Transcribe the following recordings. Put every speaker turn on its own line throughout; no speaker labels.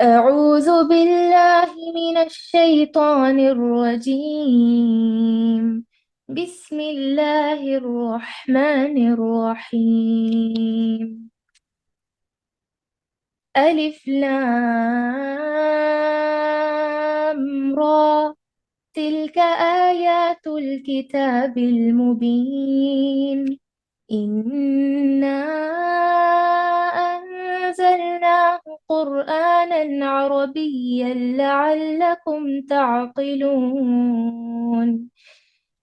أعوذ بالله من الشيطان الرجيم. بسم الله الرحمن الرحيم. ألف لام را، تلك آيات الكتاب المبين. إنا أنزلناه قرآنا عربيا لعلكم تعقلون.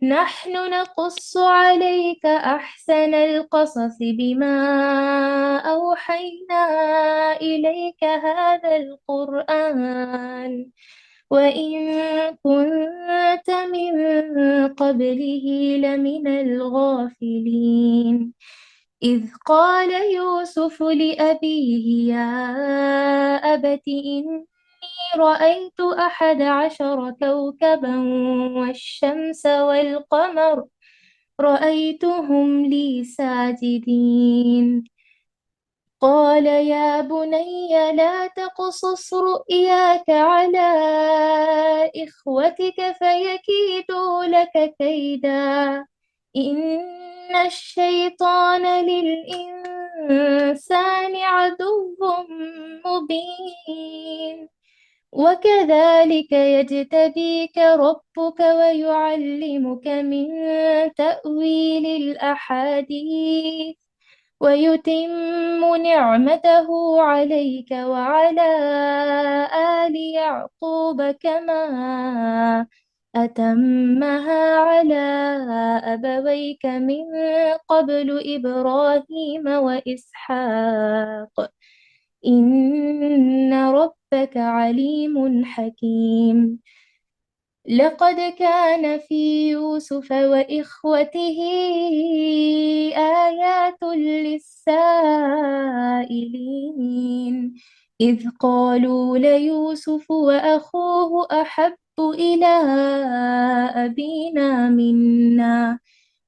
نحن نقص عليك أحسن القصص بما أوحينا إليك هذا القرآن، وإن كنت من قبله لمن الغافلين. إذ قال يوسف لأبيه يا أبت إني رأيت 11 كوكبا والشمس والقمر رأيتهم لي ساجدين. قال يا بني لا تقصص رؤياك على إخوتك فيكيدوا لك كيدا، إن الشيطان للإنسان عدو مبين. وكذلك يجتبيك ربك ويعلمك من تأويل الأحاديث ويتم نعمته عليك وعلى آل يعقوب كما أتمها على أبويك من قبل إبراهيم وإسحاق، إن ربك عليم حكيم. لقد كان في يوسف وإخوته آيات للسائلين، إذ قالوا ليوسف وأخوه أحب إلى أبينا منا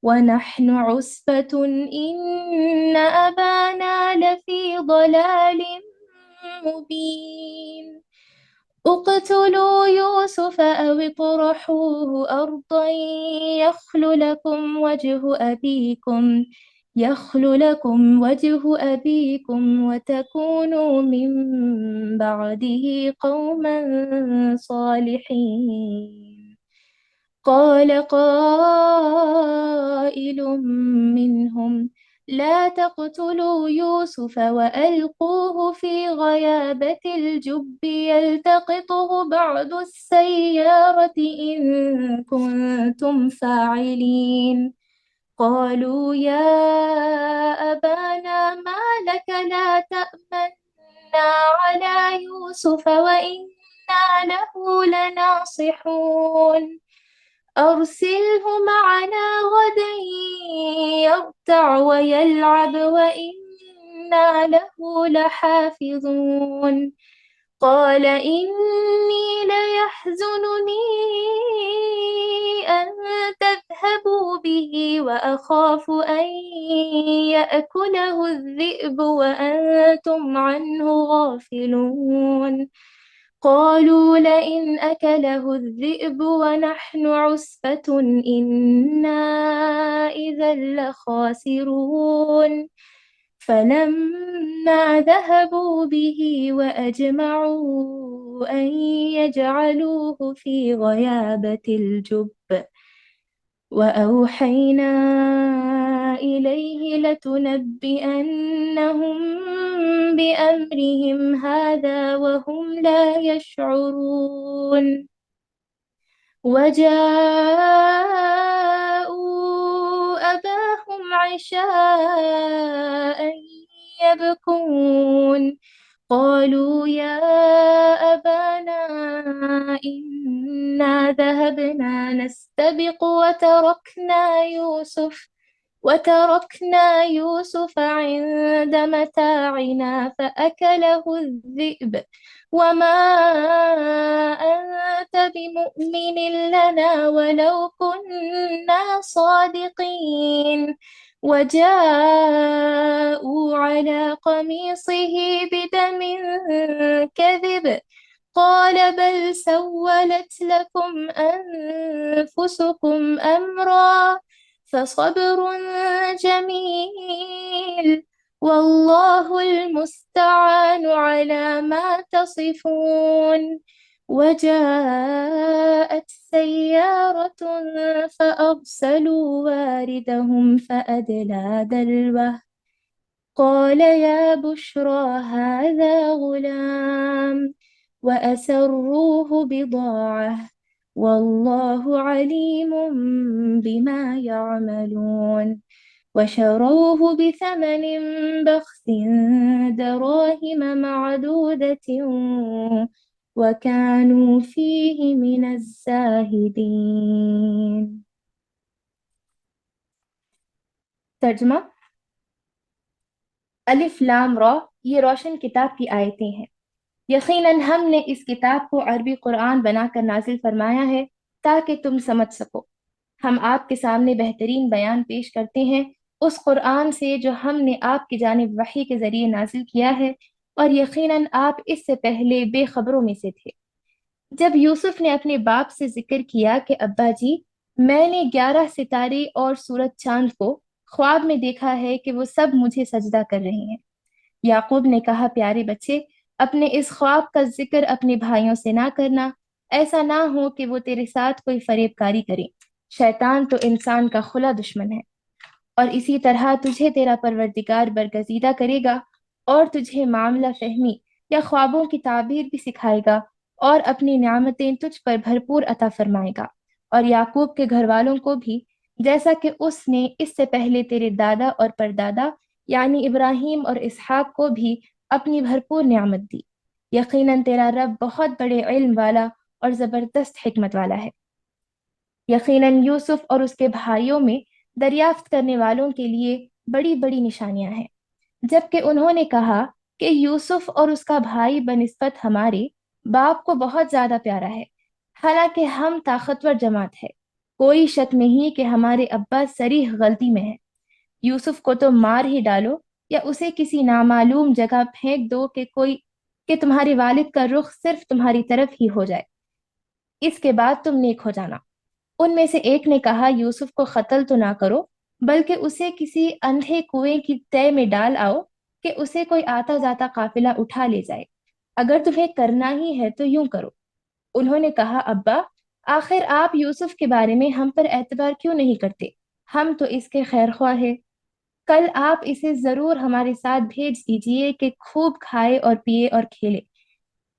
ونحن عصبة إن أبانا لفي ضلال مبين. اقتلوا يوسف أو اطرحوه أرضا يخل لكم وجه أبيكم وتكونوا من بعده قوما صالحين. قال قائل منهم لا تقتلوا يوسف وألقوه في غيابة الجب يلتقطه بعض السيارة إن كنتم فاعلين. قالوا يا أبانا ما لك لا تأمنا على يوسف وإنا له لناصحون. أرسله معنا غدا يرتع ويلعب وإنا له لحافظون. قال إني ليحزنني أن تذهبوا به وأخاف أن يأكله الذئب وأنتم عنه غافلون. قالوا لئن أكله الذئب ونحن عصبة إنا إذا لخاسرون. فلما ذهبوا به وأجمعوا أن يجعلوه في غيابة الجب وأوحينا إليه لتنبئنهم بأمرهم هذا وهم لا يشعرون. وجاءوا أباهم عشاء يبكون. قالوا يا أبانا إنا ذهبنا نستبق وتركنا يوسف عند متاعنا فأكله الذئب وما أنت بمؤمن لنا ولو كنا صادقين. وجاءوا على قميصه بدم كذب قال بل سولت لكم أنفسكم أمرا فصبر جميل والله المستعان على ما تصفون. وجاءت سيارة فأرسلوا واردهم فأدلى دلوه قال يا بشرى هذا غلام وأسروه بضاعة والله عليم بما يعملون وشروه بثمن بخس دراهم معدودة وكانوا فيه من الزاهدين. ترجمہ: الف لام را، یہ روشن کتاب کی آیتیں ہیں۔ یقیناً ہم نے اس کتاب کو عربی قرآن بنا کر نازل فرمایا ہے تاکہ تم سمجھ سکو۔ ہم آپ کے سامنے بہترین بیان پیش کرتے ہیں اس قرآن سے جو ہم نے آپ کی جانب وحی کے ذریعے نازل کیا ہے، اور یقیناً آپ اس سے پہلے بے خبروں میں سے تھے۔ جب یوسف نے اپنے باپ سے ذکر کیا کہ ابا جی، میں نے 11 ستارے اور سورج چاند کو خواب میں دیکھا ہے کہ وہ سب مجھے سجدہ کر رہے ہیں، یعقوب نے کہا پیارے بچے، اپنے اس خواب کا ذکر اپنے بھائیوں سے نہ کرنا، ایسا نہ ہو کہ وہ تیرے ساتھ کوئی فریب کاری کریں۔ شیطان تو انسان کا کھلا دشمن ہے، اور اسی طرح تجھے تیرا پروردگار برگزیدہ کرے گا اور تجھے معاملہ فہمی یا خوابوں کی تعبیر بھی سکھائے گا اور اپنی نعمتیں تجھ پر بھرپور عطا فرمائے گا، اور یعقوب کے گھر والوں کو بھی، جیسا کہ اس نے اس سے پہلے تیرے دادا اور پردادا یعنی ابراہیم اور اسحاق کو بھی اپنی بھرپور نعمت دی۔ یقیناً تیرا رب بہت بڑے علم والا اور زبردست حکمت والا ہے۔ یقیناً یوسف اور اس کے بھائیوں میں دریافت کرنے والوں کے لیے بڑی بڑی نشانیاں ہیں، جبکہ انہوں نے کہا کہ یوسف اور اس کا بھائی بنسبت ہمارے باپ کو بہت زیادہ پیارا ہے، حالانکہ ہم طاقتور جماعت ہے، کوئی شک نہیں کہ ہمارے ابا صریح غلطی میں ہے۔ یوسف کو تو مار ہی ڈالو یا اسے کسی نامعلوم جگہ پھینک دو کہ تمہارے والد کا رخ صرف تمہاری طرف ہی ہو جائے، اس کے بعد تم نیک ہو جانا۔ ان میں سے ایک نے کہا یوسف کو قتل تو نہ کرو، بلکہ اسے کسی اندھے کنویں کی تہہ میں ڈال آؤ کہ اسے کوئی آتا جاتا قافلہ اٹھا لے جائے، اگر تمہیں کرنا ہی ہے تو یوں کرو۔ انہوں نے کہا ابا، آخر آپ یوسف کے بارے میں ہم پر اعتبار کیوں نہیں کرتے؟ ہم تو اس کے خیر خواہ ہیں، کل آپ اسے ضرور ہمارے ساتھ بھیج دیجئے کہ خوب کھائے اور پیے اور کھیلے،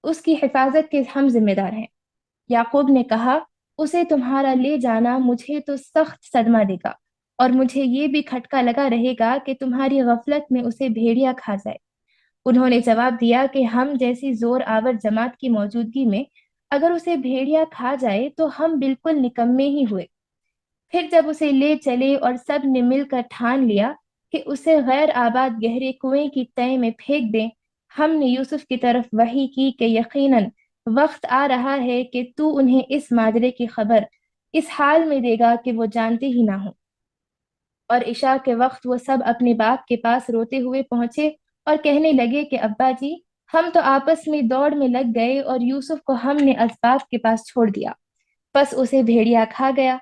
اس کی حفاظت کے ہم ذمہ دار ہیں۔ یعقوب نے کہا اسے تمہارا لے جانا مجھے تو سخت صدمہ دے گا، اور مجھے یہ بھی کھٹکا لگا رہے گا کہ تمہاری غفلت میں اسے بھیڑیا کھا جائے۔ انہوں نے جواب دیا کہ ہم جیسی زور آور جماعت کی موجودگی میں اگر اسے بھیڑیا کھا جائے تو ہم بالکل نکمے ہی ہوئے۔ پھر جب اسے لے چلے اور سب نے مل کر ٹھان لیا کہ اسے غیر آباد گہرے کنویں کی تہہ میں پھینک دیں، ہم نے یوسف کی طرف وحی کی کہ یقیناً وقت آ رہا ہے کہ تو انہیں اس ماجرے کی خبر اس حال میں دے گا کہ وہ جانتے ہی نہ ہوں۔ اور عشاء کے وقت وہ سب اپنے باپ کے پاس روتے ہوئے پہنچے اور کہنے لگے کہ ابا جی، ہم تو آپس میں دوڑ میں لگ گئے اور یوسف کو ہم نے اسباب کے پاس چھوڑ دیا، بس اسے بھیڑیا کھا گیا۔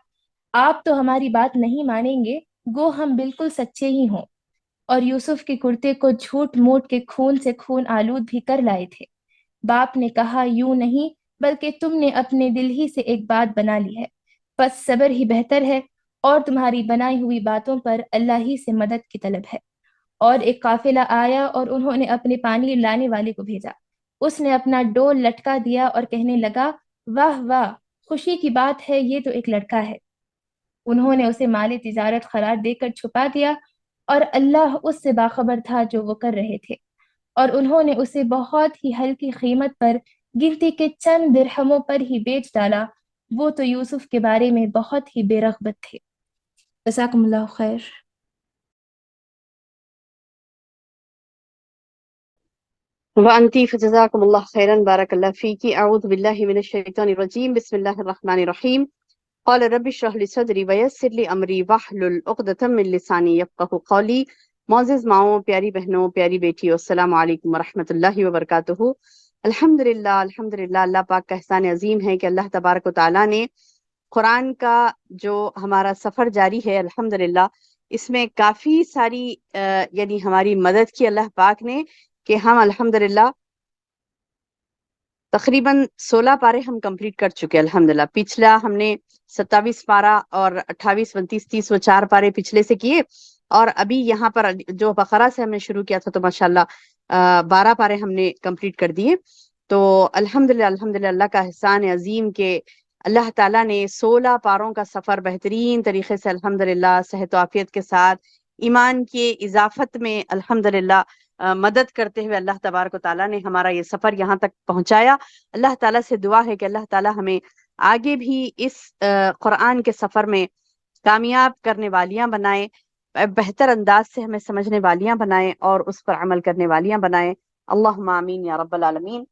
آپ تو ہماری بات نہیں مانیں گے، گو ہم بالکل سچے ہی ہوں۔ اور یوسف کے کرتے کو جھوٹ موٹ کے خون سے خون آلود بھی کر لائے تھے۔ باپ نے کہا یوں نہیں، بلکہ تم نے اپنے دل ہی سے ایک بات بنا لی ہے، بس صبر ہی بہتر ہے، اور تمہاری بنائی ہوئی باتوں پر اللہ ہی سے مدد کی طلب ہے۔ اور ایک قافلہ آیا اور انہوں نے اپنے پانی لانے والے کو بھیجا، اس نے اپنا ڈول لٹکا دیا اور کہنے لگا واہ واہ، خوشی کی بات ہے، یہ تو ایک لڑکا ہے۔ انہوں نے اسے مال تجارت قرار دے کر چھپا دیا، اور اللہ اس سے باخبر تھا جو وہ کر رہے تھے، اور انہوں نے اسے بہت ہی ہلکی قیمت پر گنتی کے چند درہموں پر ہی بیچ ڈالا۔ وہ تو یوسف کے بارے میں بہت ہی بے رغبت تھے۔ جزاکم اللہ خیر۔
وأنتِ فجزاكم الله خيرا بارك الله فيك. أعوذ بالله من الشيطان الرجيم. بسم الله الرحمن الرحيم. قال رب اشرح لي صدری ویسر لي امری واحلل عقدۃ من لسانی یفقهوا قولی۔ معزز ماؤں، پیاری بہنوں، پیاری بیٹیوں، السلام علیکم ورحمۃ اللہ وبرکاتہ۔ الحمدللہ، الحمدللہ، اللہ پاک کا احسان عظیم ہے کہ اللہ تبارک و تعالیٰ نے قرآن کا جو ہمارا سفر جاری ہے، الحمدللہ اس میں کافی ساری یعنی ہماری مدد کی اللہ پاک نے، کہ ہم الحمدللہ تقریباً 16 پارے ہم کمپلیٹ کر چکے الحمدللہ۔ پچھلا ہم نے 27 پارہ اور 28، 29، 30 و 4 پارے پچھلے سے کیے، اور ابھی یہاں پر جو بقرہ سے ہم نے شروع کیا تھا تو ماشاءاللہ 12 پارے ہم نے کمپلیٹ کر دیے۔ تو الحمدللہ، الحمدللہ اللہ کا احسان عظیم کہ اللہ تعالیٰ نے 16 پاروں کا سفر بہترین طریقے سے الحمدللہ صحت و عافیت کے ساتھ ایمان کے اضافت میں الحمدللہ مدد کرتے ہوئے اللہ تبارک و تعالیٰ نے ہمارا یہ سفر یہاں تک پہنچایا۔ اللہ تعالیٰ سے دعا ہے کہ اللہ تعالیٰ ہمیں آگے بھی اس قرآن کے سفر میں کامیاب کرنے والیاں بنائے، بہتر انداز سے ہمیں سمجھنے والیاں بنائے اور اس پر عمل کرنے والیاں بنائے۔ اللہم آمین یا رب العالمین۔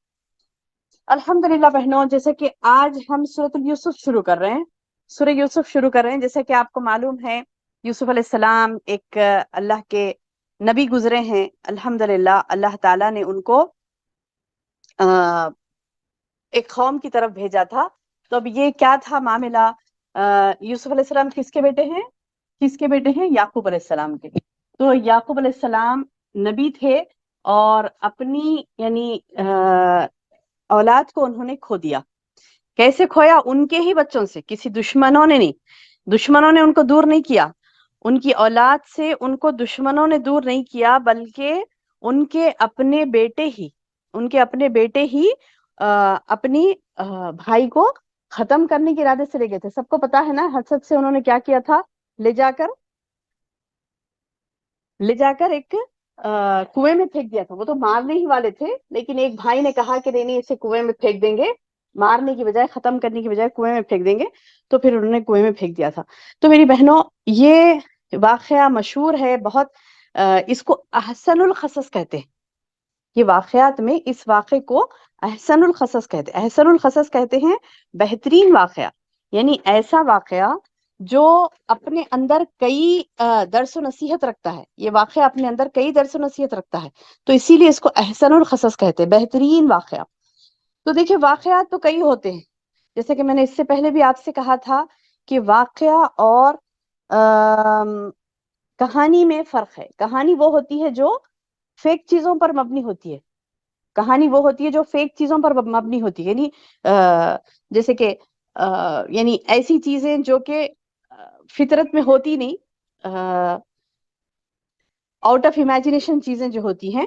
الحمدللہ بہنوں، جیسے کہ آج ہم سورۃ یوسف شروع کر رہے ہیں، سورہ یوسف شروع کر رہے ہیں۔ جیسے کہ آپ کو معلوم ہے یوسف علیہ السلام ایک اللہ کے نبی گزرے ہیں، الحمدللہ اللہ تعالیٰ نے ان کو ایک قوم کی طرف بھیجا تھا۔ تو اب یہ کیا تھا معاملہ؟ یوسف علیہ السلام کس کے بیٹے ہیں؟ کس کے بیٹے ہیں؟ یعقوب علیہ السلام کے۔ تو یعقوب علیہ السلام نبی تھے اور اپنی یعنی اولاد کو انہوں نے کھو دیا۔ کیسے کھویا؟ ان کے ہی بچوں سے، کسی دشمنوں نے نہیں، دشمنوں نے ان کو دور نہیں کیا، ان کی اولاد سے ان کو دشمنوں نے دور نہیں کیا، بلکہ ان کے اپنے بیٹے ہی، ان کے اپنے بیٹے ہی اپنی بھائی کو ختم کرنے کے ارادے سے لے گئے تھے۔ سب کو پتا ہے نا حسد سے انہوں نے کیا کیا تھا؟ لے جا کر ایک کنویں میں پھینک دیا تھا۔ وہ تو مارنے ہی والے تھے، لیکن ایک بھائی نے کہا کہ نہیں اسے کنویں میں پھینک دیں گے، مارنے کی بجائے، ختم کرنے کی بجائے کنویں میں پھینک دیں گے، تو پھر انہوں نے کنویں میں پھینک دیا تھا۔ تو میری بہنوں، یہ واقعہ مشہور ہے بہت، اس کو احسن القصص کہتے ہیں۔ یہ واقعات میں اس واقعے کو احسن القصص کہتے ہیں۔ احسن القصص کہتے ہیں بہترین واقعہ، یعنی ایسا واقعہ جو اپنے اندر کئی درس و نصیحت رکھتا ہے۔ یہ واقعہ اپنے اندر کئی درس و نصیحت رکھتا ہے، تو اسی لیے اس کو احسن القصص کہتے ہیں، بہترین واقعہ۔ تو دیکھیں واقعات تو کئی ہوتے ہیں، جیسے کہ میں نے اس سے پہلے بھی آپ سے کہا تھا کہ واقعہ اور کہانی میں فرق ہے۔ کہانی وہ ہوتی ہے جو فیک چیزوں پر مبنی ہوتی ہے، کہانی وہ ہوتی ہے جو فیک چیزوں پر مبنی ہوتی ہے، یعنی جیسے کہ یعنی ایسی چیزیں جو کہ فطرت میں ہوتی نہیں، آؤٹ آف امیجنیشن چیزیں جو ہوتی ہیں،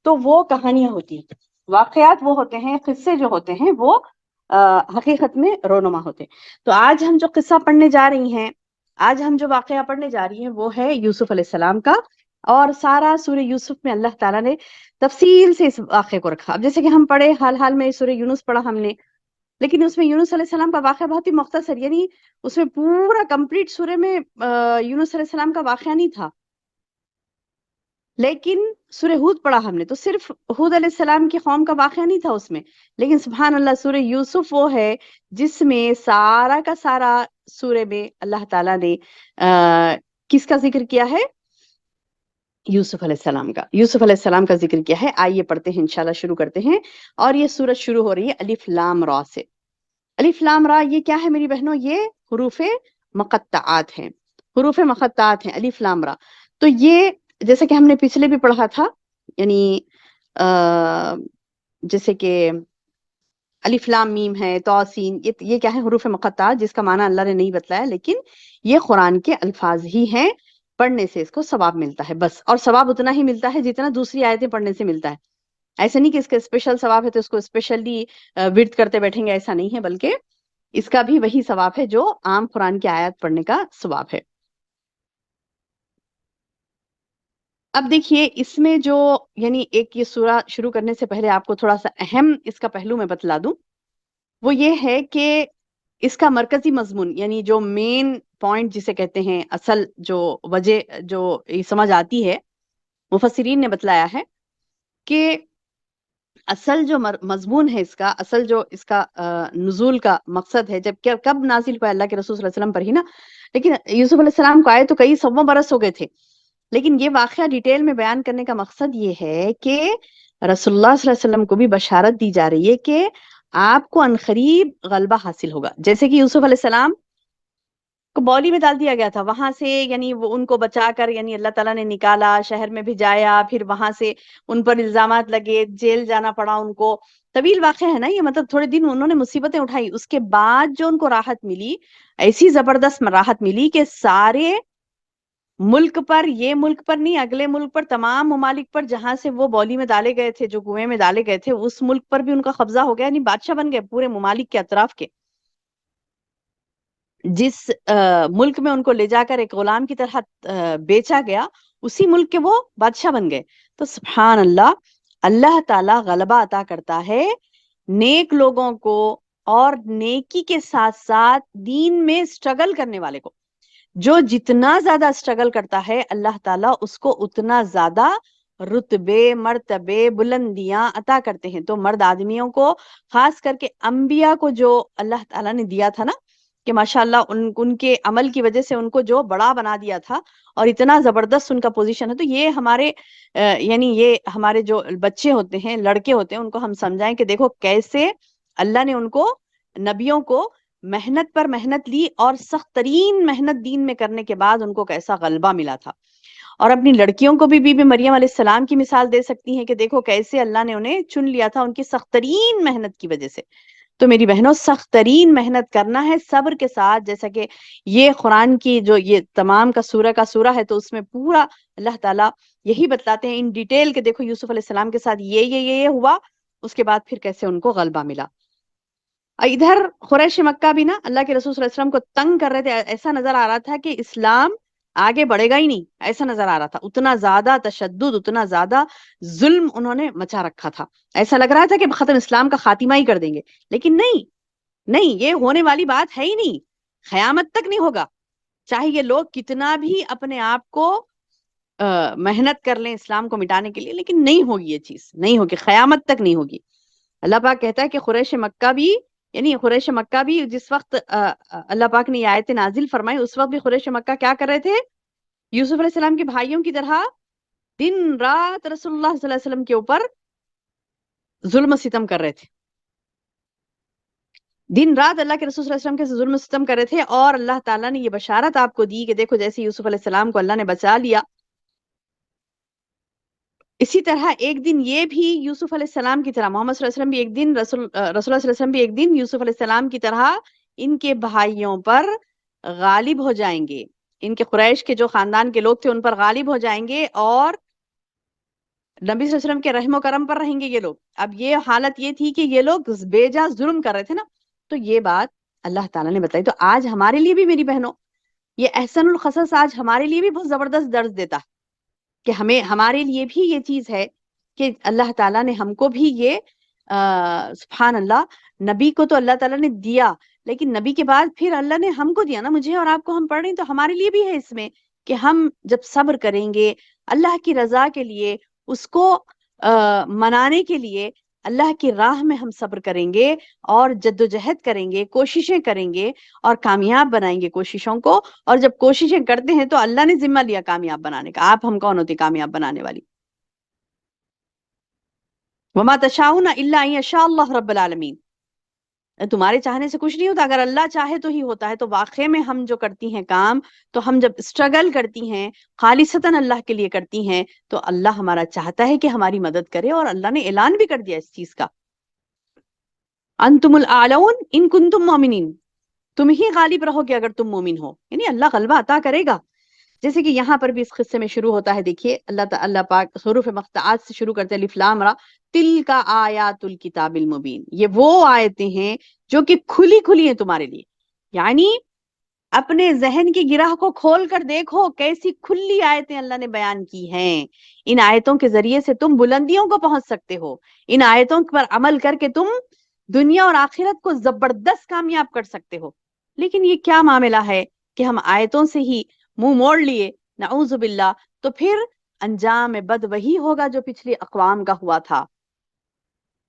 تو وہ کہانیاں ہوتی ہیں۔ واقعات وہ ہوتے ہیں، قصے جو ہوتے ہیں وہ حقیقت میں رونما ہوتے ہیں۔ تو آج ہم جو قصہ پڑھنے جا رہی ہیں، آج ہم جو واقعہ پڑھنے جا رہی ہیں وہ ہے یوسف علیہ السلام کا، اور سارا سورہ یوسف میں اللہ تعالیٰ نے تفصیل سے اس واقعے کو رکھا۔ اب جیسے کہ ہم پڑھے حال میں سورہ یونس پڑھا ہم نے، لیکن اس میں یونس علیہ السلام کا واقعہ بہت ہی مختصر، یعنی اس میں پورا کمپلیٹ سورہ میں یونس علیہ السلام کا واقعہ نہیں تھا۔ لیکن سورہ ہود پڑھا ہم نے تو صرف ہود علیہ السلام کی قوم کا واقعہ نہیں تھا اس میں، لیکن سبحان اللہ سورہ یوسف وہ ہے جس میں سارا کا سارا سورہ میں اللہ تعالیٰ نے کس کا ذکر کیا ہے؟ یوسف علیہ السلام کا، یوسف علیہ السلام کا ذکر کیا ہے۔ آئیے پڑھتے ہیں، انشاءاللہ شروع کرتے ہیں۔ اور یہ سورت شروع ہو رہی ہے الف لام را سے۔ الف لام را یہ کیا ہے میری بہنوں؟ یہ حروف مقطعات ہیں، حروف مقطعات ہیں الف لام را۔ تو یہ جیسے کہ ہم نے پچھلے بھی پڑھا تھا، یعنی جیسے کہ الف لام میم ہے، توسین، یہ کیا ہے؟ حروف مقطعات، جس کا معنی اللہ نے نہیں بتلایا، لیکن یہ قرآن کے الفاظ ہی ہیں، پڑھنے سے اس کو ثواب ملتا ہے بس، اور ثواب اتنا ہی ملتا ہے جتنا دوسری آیتیں پڑھنے سے ملتا ہے۔ ایسا نہیں کہ اس کا اسپیشل ثواب ہے تو اس کو اسپیشلی ورد کرتے بیٹھیں گے، ایسا نہیں ہے، بلکہ اس کا بھی وہی ثواب ہے جو عام قرآن کی آیات پڑھنے کا ثواب ہے۔ اب دیکھیے اس میں جو یعنی ایک یہ سورہ شروع کرنے سے پہلے آپ کو تھوڑا سا اہم اس کا پہلو میں بتلا دوں، وہ یہ ہے کہ اس کا مرکزی مضمون، یعنی جو مین پوائنٹ جسے کہتے ہیں، اصل جو وجہ جو سمجھ آتی ہے، مفسرین نے بتلایا ہے کہ اصل جو مضمون ہے اس کا، اصل جو اس کا نزول کا مقصد ہے، جب کب نازل ہوا اللہ کے رسول صلی اللہ علیہ وسلم پر ہی نا، لیکن یوسف علیہ السلام کو آئے تو کئی سووں برس ہو گئے تھے، لیکن یہ واقعہ ڈیٹیل میں بیان کرنے کا مقصد یہ ہے کہ رسول اللہ صلی اللہ علیہ وسلم کو بھی بشارت دی جا رہی ہے کہ آپ کو عنقریب غلبہ حاصل ہوگا. جیسے کہ یوسف علیہ السلام کو بولی میں ڈال دیا گیا تھا، وہاں سے یعنی وہ ان کو بچا کر یعنی اللہ تعالیٰ نے نکالا، شہر میں بھیجایا، پھر وہاں سے ان پر الزامات لگے، جیل جانا پڑا ان کو. طویل واقعہ ہے نا یہ، مطلب تھوڑے دن انہوں نے مصیبتیں اٹھائی، اس کے بعد جو ان کو راحت ملی، ایسی زبردست راحت ملی کہ سارے ملک پر، یہ ملک پر نہیں، اگلے ملک پر، تمام ممالک پر جہاں سے وہ بولی میں ڈالے گئے تھے، جو کنویں میں ڈالے گئے تھے، اس ملک پر بھی ان کا قبضہ ہو گیا، یعنی بادشاہ بن گئے پورے ممالک کے اطراف کے. جس ملک میں ان کو لے جا کر ایک غلام کی طرح بیچا گیا، اسی ملک کے وہ بادشاہ بن گئے. تو سبحان اللہ، اللہ تعالیٰ غلبہ عطا کرتا ہے نیک لوگوں کو، اور نیکی کے ساتھ ساتھ دین میں اسٹرگل کرنے والے کو. جو جتنا زیادہ اسٹرگل کرتا ہے اللہ تعالیٰ اس کو اتنا زیادہ رتبے، مرتبے، بلندیاں عطا کرتے ہیں. تو مرد آدمیوں کو، خاص کر کے انبیاء کو جو اللہ تعالیٰ نے دیا تھا نا، کہ ماشاءاللہ ان کے عمل کی وجہ سے ان کو جو بڑا بنا دیا تھا اور اتنا زبردست ان کا پوزیشن ہے، تو یہ ہمارے یعنی یہ ہمارے جو بچے ہوتے ہیں، لڑکے ہوتے ہیں، ان کو ہم سمجھائیں کہ دیکھو کیسے اللہ نے ان کو، نبیوں کو، محنت پر محنت لی، اور سخت ترین محنت دین میں کرنے کے بعد ان کو کیسا غلبہ ملا تھا. اور اپنی لڑکیوں کو بھی بی بی مریم علیہ السلام کی مثال دے سکتی ہیں کہ دیکھو کیسے اللہ نے انہیں چن لیا تھا ان کی سخت ترین محنت کی وجہ سے. تو میری بہنوں، سخت ترین محنت کرنا ہے صبر کے ساتھ. جیسا کہ یہ قرآن کی جو یہ تمام کا سورہ ہے، تو اس میں پورا اللہ تعالیٰ یہی بتلاتے ہیں ان ڈیٹیل کہ دیکھو یوسف علیہ السلام کے ساتھ یہ ہوا، اس کے بعد پھر کیسے ان کو غلبہ ملا. ادھر قریش مکہ بھی نا اللہ کے رسول صلی اللہ علیہ وسلم کو تنگ کر رہے تھے. ایسا نظر آ رہا تھا کہ اسلام آگے بڑھے گا ہی نہیں، ایسا نظر آ رہا تھا. اتنا زیادہ تشدد، اتنا زیادہ ظلم انہوں نے مچا رکھا تھا. ایسا لگ رہا تھا کہ ختم اسلام کا خاتمہ ہی کر دیں گے، لیکن نہیں، یہ ہونے والی بات ہے ہی نہیں. قیامت تک نہیں ہوگا، چاہے یہ لوگ کتنا بھی اپنے آپ کو محنت کر لیں اسلام کو مٹانے کے لیے، لیکن نہیں ہوگی، یہ چیز نہیں ہوگی، قیامت تک نہیں ہوگی. اللہ پاک کہتا ہے کہ قریش مکہ بھی، یعنی قریش مکہ بھی جس وقت اللہ پاک نے یہ آیت نازل فرمائی، اس وقت بھی قریش مکہ کیا کر رہے تھے؟ یوسف علیہ السلام کے بھائیوں کی طرح دن رات رسول اللہ صلی اللہ علیہ وسلم کے اوپر ظلم و ستم کر رہے تھے. دن رات اللہ کے رسول صلی اللہ علیہ وسلم کے ظلم و ستم کر رہے تھے. اور اللہ تعالیٰ نے یہ بشارت آپ کو دی کہ دیکھو جیسے یوسف علیہ السلام کو اللہ نے بچا لیا، اسی طرح ایک دن یہ بھی یوسف علیہ السلام کی طرح محمد صلی اللہ علیہ وسلم بھی ایک دن رسول اللہ صلی اللہ علیہ وسلم بھی ایک دن یوسف علیہ السلام کی طرح ان کے بھائیوں پر غالب ہو جائیں گے. ان کے قریش کے جو خاندان کے لوگ تھے ان پر غالب ہو جائیں گے، اور نبی صلی اللہ علیہ وسلم کے رحم و کرم پر رہیں گے یہ لوگ. اب یہ حالت یہ تھی کہ یہ لوگ بے جا ظلم کر رہے تھے نا، تو یہ بات اللہ تعالیٰ نے بتائی. تو آج ہمارے لیے بھی میری بہنوں، یہ احسن القصص آج ہمارے لیے بھی بہت زبردست درس دیتا کہ ہمارے لیے بھی یہ چیز ہے کہ اللہ تعالیٰ نے ہم کو بھی یہ سبحان اللہ، نبی کو تو اللہ تعالیٰ نے دیا، لیکن نبی کے بعد پھر اللہ نے ہم کو دیا نا، مجھے اور آپ کو، ہم پڑھ رہے ہیں تو ہمارے لیے بھی ہے اس میں کہ ہم جب صبر کریں گے اللہ کی رضا کے لیے، اس کو منانے کے لیے، اللہ کی راہ میں ہم صبر کریں گے اور جد و جہد کریں گے، کوششیں کریں گے اور کامیاب بنائیں گے کوششوں کو. اور جب کوششیں کرتے ہیں تو اللہ نے ذمہ لیا کامیاب بنانے کا. آپ ہم کون ہوتے کامیاب بنانے والی؟ وما تشاؤون الا ان یشاء اللہ رب العالمین. تمہارے چاہنے سے کچھ نہیں ہوتا، اگر اللہ چاہے تو ہی ہوتا ہے. تو واقعے میں ہم جو کرتی ہیں کام، تو ہم جب اسٹرگل کرتی ہیں خالصتاً اللہ کے لیے کرتی ہیں، تو اللہ ہمارا چاہتا ہے کہ ہماری مدد کرے. اور اللہ نے اعلان بھی کر دیا اس چیز کا، انتم الاعلون ان کنتم مومنین، تم ہی غالب رہو گے اگر تم مومن ہو. یعنی اللہ غلبہ عطا کرے گا. جیسے کہ یہاں پر بھی اس قصے میں شروع ہوتا ہے، دیکھیے اللہ پاک حروف مقطعات سے شروع کرتے ہیں، الف لام را تل کا آیات الکتاب المبین. یہ وہ آیتیں ہیں جو کہ کھلی کھلی ہیں تمہارے لیے. یعنی اپنے ذہن کی گرہ کو کھول کر دیکھو کیسی کھلی آیتیں اللہ نے بیان کی ہیں. ان آیتوں کے ذریعے سے تم بلندیوں کو پہنچ سکتے ہو. ان آیتوں پر عمل کر کے تم دنیا اور آخرت کو زبردست کامیاب کر سکتے ہو. لیکن یہ کیا معاملہ ہے کہ ہم آیتوں سے ہی منہ موڑ لیے، نعوذ باللہ، تو پھر انجام بد وہی ہوگا جو پچھلی اقوام کا ہوا تھا.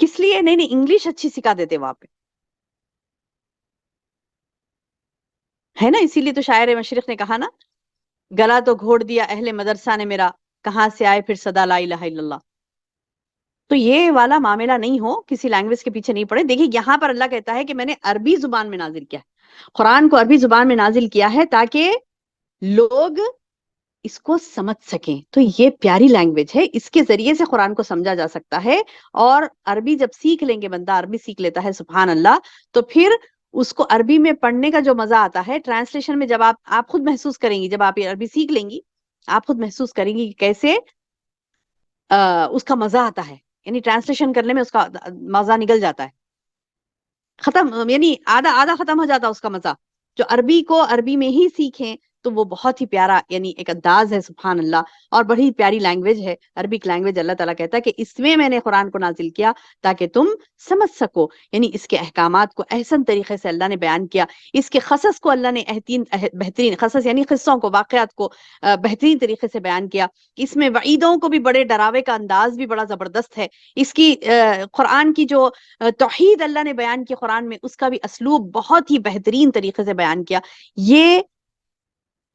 کس لیے؟ نہیں نہیں، انگلش اچھی سکھا دیتے وہاں پہ، ہے نا. اسی لیے تو شاعر مشرق نے کہا نا، گلا تو گھوڑ دیا اہل مدرسہ نے میرا، کہاں سے آئے پھر صدا لا الہ الا اللہ. تو یہ والا معاملہ نہیں ہو، کسی لینگویج کے پیچھے نہیں پڑے. دیکھیے یہاں پر اللہ کہتا ہے کہ میں نے عربی زبان میں نازل کیا ہے، قرآن کو عربی زبان میں نازل کیا ہے تاکہ لوگ اس کو سمجھ سکیں. تو یہ پیاری لینگویج ہے، اس کے ذریعے سے قرآن کو سمجھا جا سکتا ہے. اور عربی جب سیکھ لیں گے، بندہ عربی سیکھ لیتا ہے، سبحان اللہ، تو پھر اس کو عربی میں پڑھنے کا جو مزہ آتا ہے، ٹرانسلیشن میں جب آپ خود محسوس کریں گی، جب آپ یہ عربی سیکھ لیں گی، آپ خود محسوس کریں گی کہ کیسے اس کا مزہ آتا ہے. یعنی ٹرانسلیشن کرنے میں اس کا مزہ نکل جاتا ہے، ختم، یعنی آدھا آدھا ختم ہو جاتا ہے اس کا مزہ. جو عربی کو عربی میں ہی سیکھیں تو وہ بہت ہی پیارا یعنی ایک انداز ہے، سبحان اللہ. اور بڑی پیاری لینگویج ہے عربک لینگویج. اللہ تعالیٰ کہتا ہے کہ اس میں نے قرآن کو نازل کیا تاکہ تم سمجھ سکو. یعنی اس کے احکامات کو احسن طریقے سے اللہ نے بیان کیا. اس کے قصص کو اللہ نے بہترین قصص یعنی قصوں کو، واقعات کو بہترین طریقے سے بیان کیا. اس میں وعیدوں کو بھی بڑے ڈراوے کا انداز بھی بڑا زبردست ہے. اس کی قرآن کی جو توحید اللہ نے بیان کی قرآن میں، اس کا بھی اسلوب بہت ہی بہترین طریقے سے بیان کیا. یہ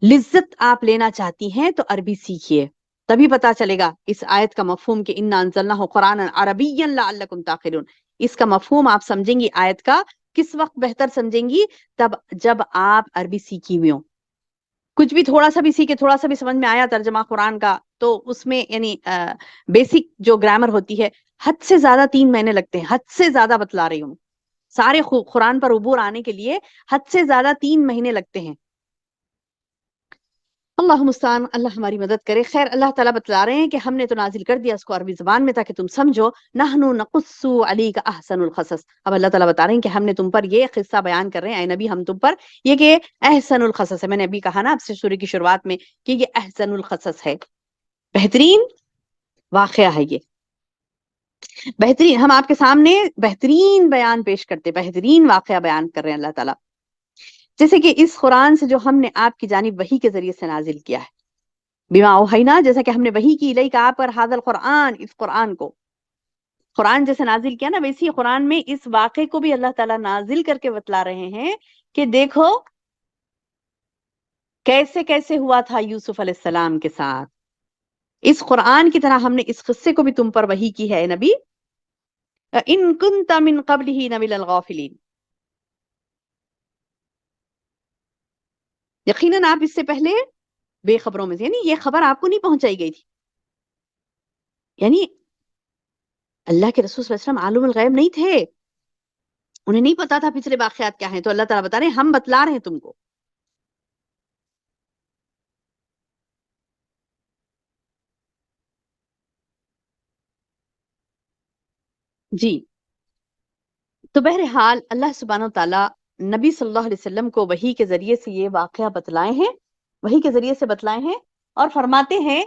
لذت آپ لینا چاہتی ہیں تو عربی سیکھیے، تبھی پتا چلے گا اس آیت کا مفہوم کہ انا انزلناہ قرآنا عربیا لعلکم تعقلون. اس کا مفہوم آپ سمجھیں گی آیت کا کس وقت بہتر سمجھیں گی؟ تب جب آپ عربی سیکھی ہوئی ہوں. کچھ بھی تھوڑا سا بھی سیکھے، تھوڑا سا بھی سمجھ میں آیا ترجمہ قرآن کا، تو اس میں یعنی بیسک جو گرامر ہوتی ہے، حد سے زیادہ 3 مہینے لگتے ہیں. حد سے زیادہ بتلا رہی ہوں، سارے قرآن پر عبور آنے کے لیے حد سے زیادہ 3 مہینے لگتے ہیں. اللہ مستعان، اللہ ہماری مدد کرے. خیر، اللہ تعالیٰ بتلا رہے ہیں کہ ہم نے تو نازل کر دیا اس کو عربی زبان میں تاکہ تم سمجھو. نحنو نقص علیک احسن القصص. اب اللہ تعالیٰ بتا رہے ہیں کہ ہم نے تم پر یہ قصہ بیان کر رہے ہیں، اے نبی ہم تم پر یہ کہ احسن القصص ہے. میں نے ابھی کہا نا آپ سے سورہ کی شروعات میں کہ یہ احسن القصص ہے، بہترین واقعہ ہے. یہ بہترین، ہم آپ کے سامنے بہترین بیان پیش کرتے، بہترین واقعہ بیان کر رہے ہیں اللہ تعالیٰ. جیسے کہ اس قرآن سے جو ہم نے آپ کی جانب وحی کے ذریعے سے نازل کیا ہے، بما اوحینا، جیسا کہ ہم نے وحی کی الیک آپ پر ھذا القرآن، اس قرآن کو، قرآن جیسے نازل کیا نا، ویسی قرآن میں اس واقعے کو بھی اللہ تعالیٰ نازل کر کے بتلا رہے ہیں کہ دیکھو کیسے کیسے ہوا تھا یوسف علیہ السلام کے ساتھ. اس قرآن کی طرح ہم نے اس قصے کو بھی تم پر وحی کی ہے اے نبی. ان کنت من قبلہ لمن الغافلین، یقیناً آپ اس سے پہلے بے خبروں میں سے، یعنی یہ خبر آپ کو نہیں پہنچائی گئی تھی. یعنی اللہ کے رسول صلی اللہ علیہ وسلم عالم الغیب نہیں تھے، انہیں نہیں پتا تھا پچھلے واقعات کیا ہیں. تو اللہ تعالیٰ بتا رہے ہیں ہم بتلا رہے ہیں تم کو. جی، تو بہرحال اللہ سبحانہ و تعالیٰ نبی صلی اللہ علیہ وسلم کو وحی کے ذریعے سے یہ واقعہ بتلائے ہیں، وحی کے ذریعے سے بتلائے ہیں، اور فرماتے ہیں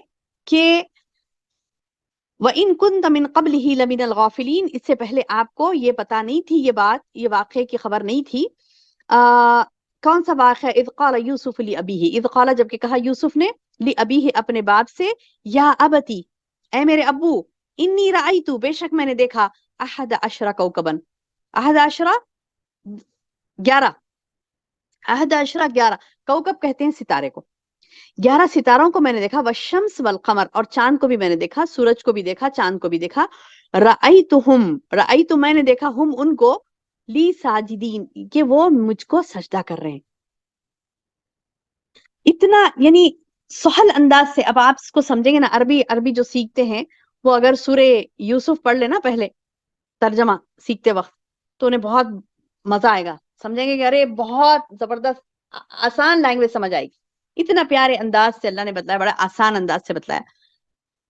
کہ وَإِن كُنْتَ مِن قَبْلِهِ لَمِنَ الْغَافِلِينَ، اس سے پہلے آپ کو یہ پتا نہیں تھی، یہ بات، یہ واقعے کی خبر نہیں تھی. کون سا واقعہ؟ اذ قال یوسف لأبیہ، اذ قال جب کہ کہا یوسف نے، لأبیہ اپنے باپ سے، یا ابتی اے میرے ابو، انی رأیت بے شک میں نے دیکھا، احد عشر کوکبن، احد عشرہ 11، احد عشرہ 11، کوکب کہتے ہیں ستارے کو، 11 ستاروں کو میں نے دیکھا، والشمس والقمر، اور چاند کو بھی میں نے دیکھا، سورج کو بھی دیکھا، چاند کو بھی دیکھا. رأیت میں نے دیکھا ہم ان کو، لی ساجدین کہ وہ مجھ کو سجدہ کر رہے ہیں. اتنا یعنی سہل انداز سے. اب آپ اس کو سمجھیں گے نا، عربی جو سیکھتے ہیں وہ اگر سورہ یوسف پڑھ لے نا پہلے ترجمہ سیکھتے وقت، تو انہیں بہت مزہ آئے گا، سمجھیں گے کہ ارے بہت زبردست آسان لینگویج سمجھ آئے گی. اتنا پیارے انداز سے اللہ نے بتلایا، بڑا آسان انداز سے بتلایا.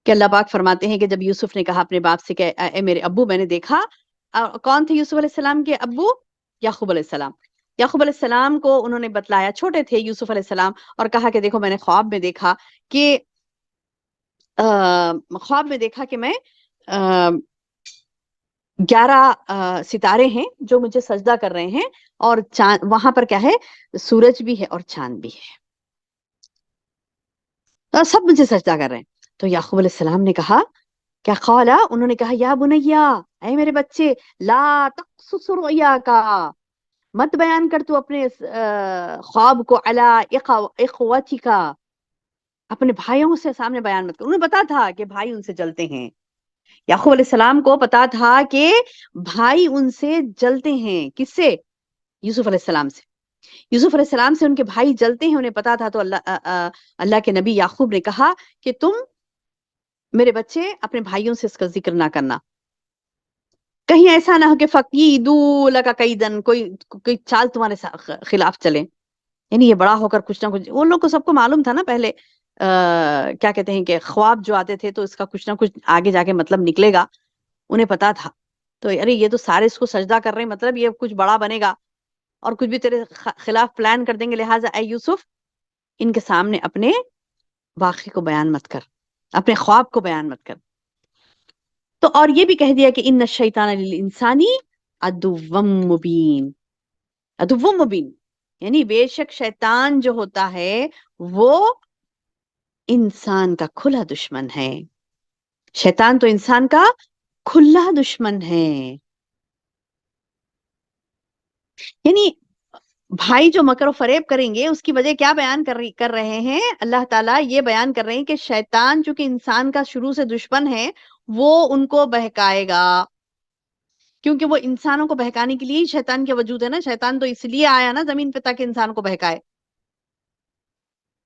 کہ اللہ پاک فرماتے ہیں کہ جب یوسف نے کہا اپنے باپ سے کہ اے میرے ابو میں نے دیکھا، کون تھے یوسف علیہ السلام کے ابو؟ یعقوب علیہ السلام. یعقوب علیہ السلام کو انہوں نے بتلایا، چھوٹے تھے یوسف علیہ السلام، اور کہا کہ دیکھو میں نے خواب میں دیکھا کہ میں 11 ستارے ہیں جو مجھے سجدہ کر رہے ہیں، اور چاند وہاں پر کیا ہے، سورج بھی ہے اور چاند بھی ہے، سب مجھے سجدہ کر رہے ہیں. تو یعقوب علیہ السلام نے کہا کیا قالا، انہوں نے کہا یا بنیا، اے میرے بچے، لا تقصص رؤیاکا، مت بیان کر تو اپنے خواب کو، علی اخوتکا، اپنے بھائیوں سے سامنے بیان مت کر. انہیں پتا تھا کہ بھائی ان سے جلتے ہیں. یعقوب علیہ السلام کو پتا تھا کہ بھائی ان سے جلتے ہیں. کس سے؟ یوسف علیہ السلام سے. یوسف علیہ السلام سے ان کے بھائی جلتے ہیں، انہیں پتا تھا. تو اللہ کے نبی یعقوب نے کہا کہ تم میرے بچے اپنے بھائیوں سے اس کا ذکر نہ کرنا، کہیں ایسا نہ ہو کہ فقیدو لکا کیدن، کوئی چال تمہارے خلاف چلے. یعنی یہ بڑا ہو کر کچھ نہ کچھ، ان لوگ کو سب کو معلوم تھا نا پہلے کیا کہتے ہیں کہ خواب جو آتے تھے تو اس کا کچھ نہ کچھ آگے جا کے مطلب نکلے گا، انہیں پتا تھا. تو ارے یہ تو سارے اس کو سجدہ کر رہے ہیں، مطلب یہ کچھ بڑا بنے گا اور کچھ بھی تیرے خلاف پلان کر دیں گے، لہٰذا اے یوسف ان کے سامنے اپنے واقعے کو بیان مت کر، اپنے خواب کو بیان مت کر. تو اور یہ بھی کہہ دیا کہ ان الشیطان للانسانی عدو مبین. عدو مبین یعنی بے شک شیطان جو ہوتا ہے وہ انسان کا کھلا دشمن ہے. شیطان تو انسان کا کھلا دشمن ہے. یعنی بھائی جو مکر و فریب کریں گے اس کی وجہ کیا بیان کر رہے ہیں اللہ تعالیٰ؟ یہ بیان کر رہے ہیں کہ شیطان چونکہ انسان کا شروع سے دشمن ہے، وہ ان کو بہکائے گا. کیونکہ وہ انسانوں کو بہکانے کے لیے ہی شیطان کے وجود ہے نا. شیطان تو اس لیے آیا نا زمین پہ تاکہ انسان کو بہکائے،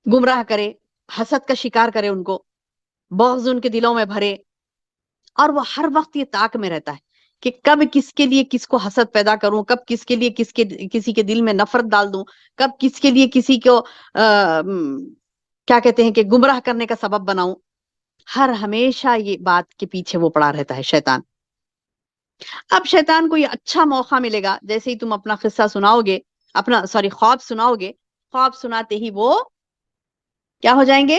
گمراہ کرے، حسد کا شکار کرے، ان کو بغض ان کے دلوں میں بھرے. اور وہ ہر وقت یہ طاق میں رہتا ہے کہ کب کس کے لیے کس کو حسد پیدا کروں، کب کس کے لیے کسی کے دل میں نفرت ڈال دوں، کب کس کے لیے کسی کو کیا کہتے ہیں کہ گمراہ کرنے کا سبب بناؤں. ہر ہمیشہ یہ بات کے پیچھے وہ پڑا رہتا ہے شیطان. اب شیطان کو یہ اچھا موقع ملے گا، جیسے ہی تم اپنا قصہ سناؤ گے، خواب سناؤ گے، خواب سناتے ہی وہ کیا ہو جائیں گے؟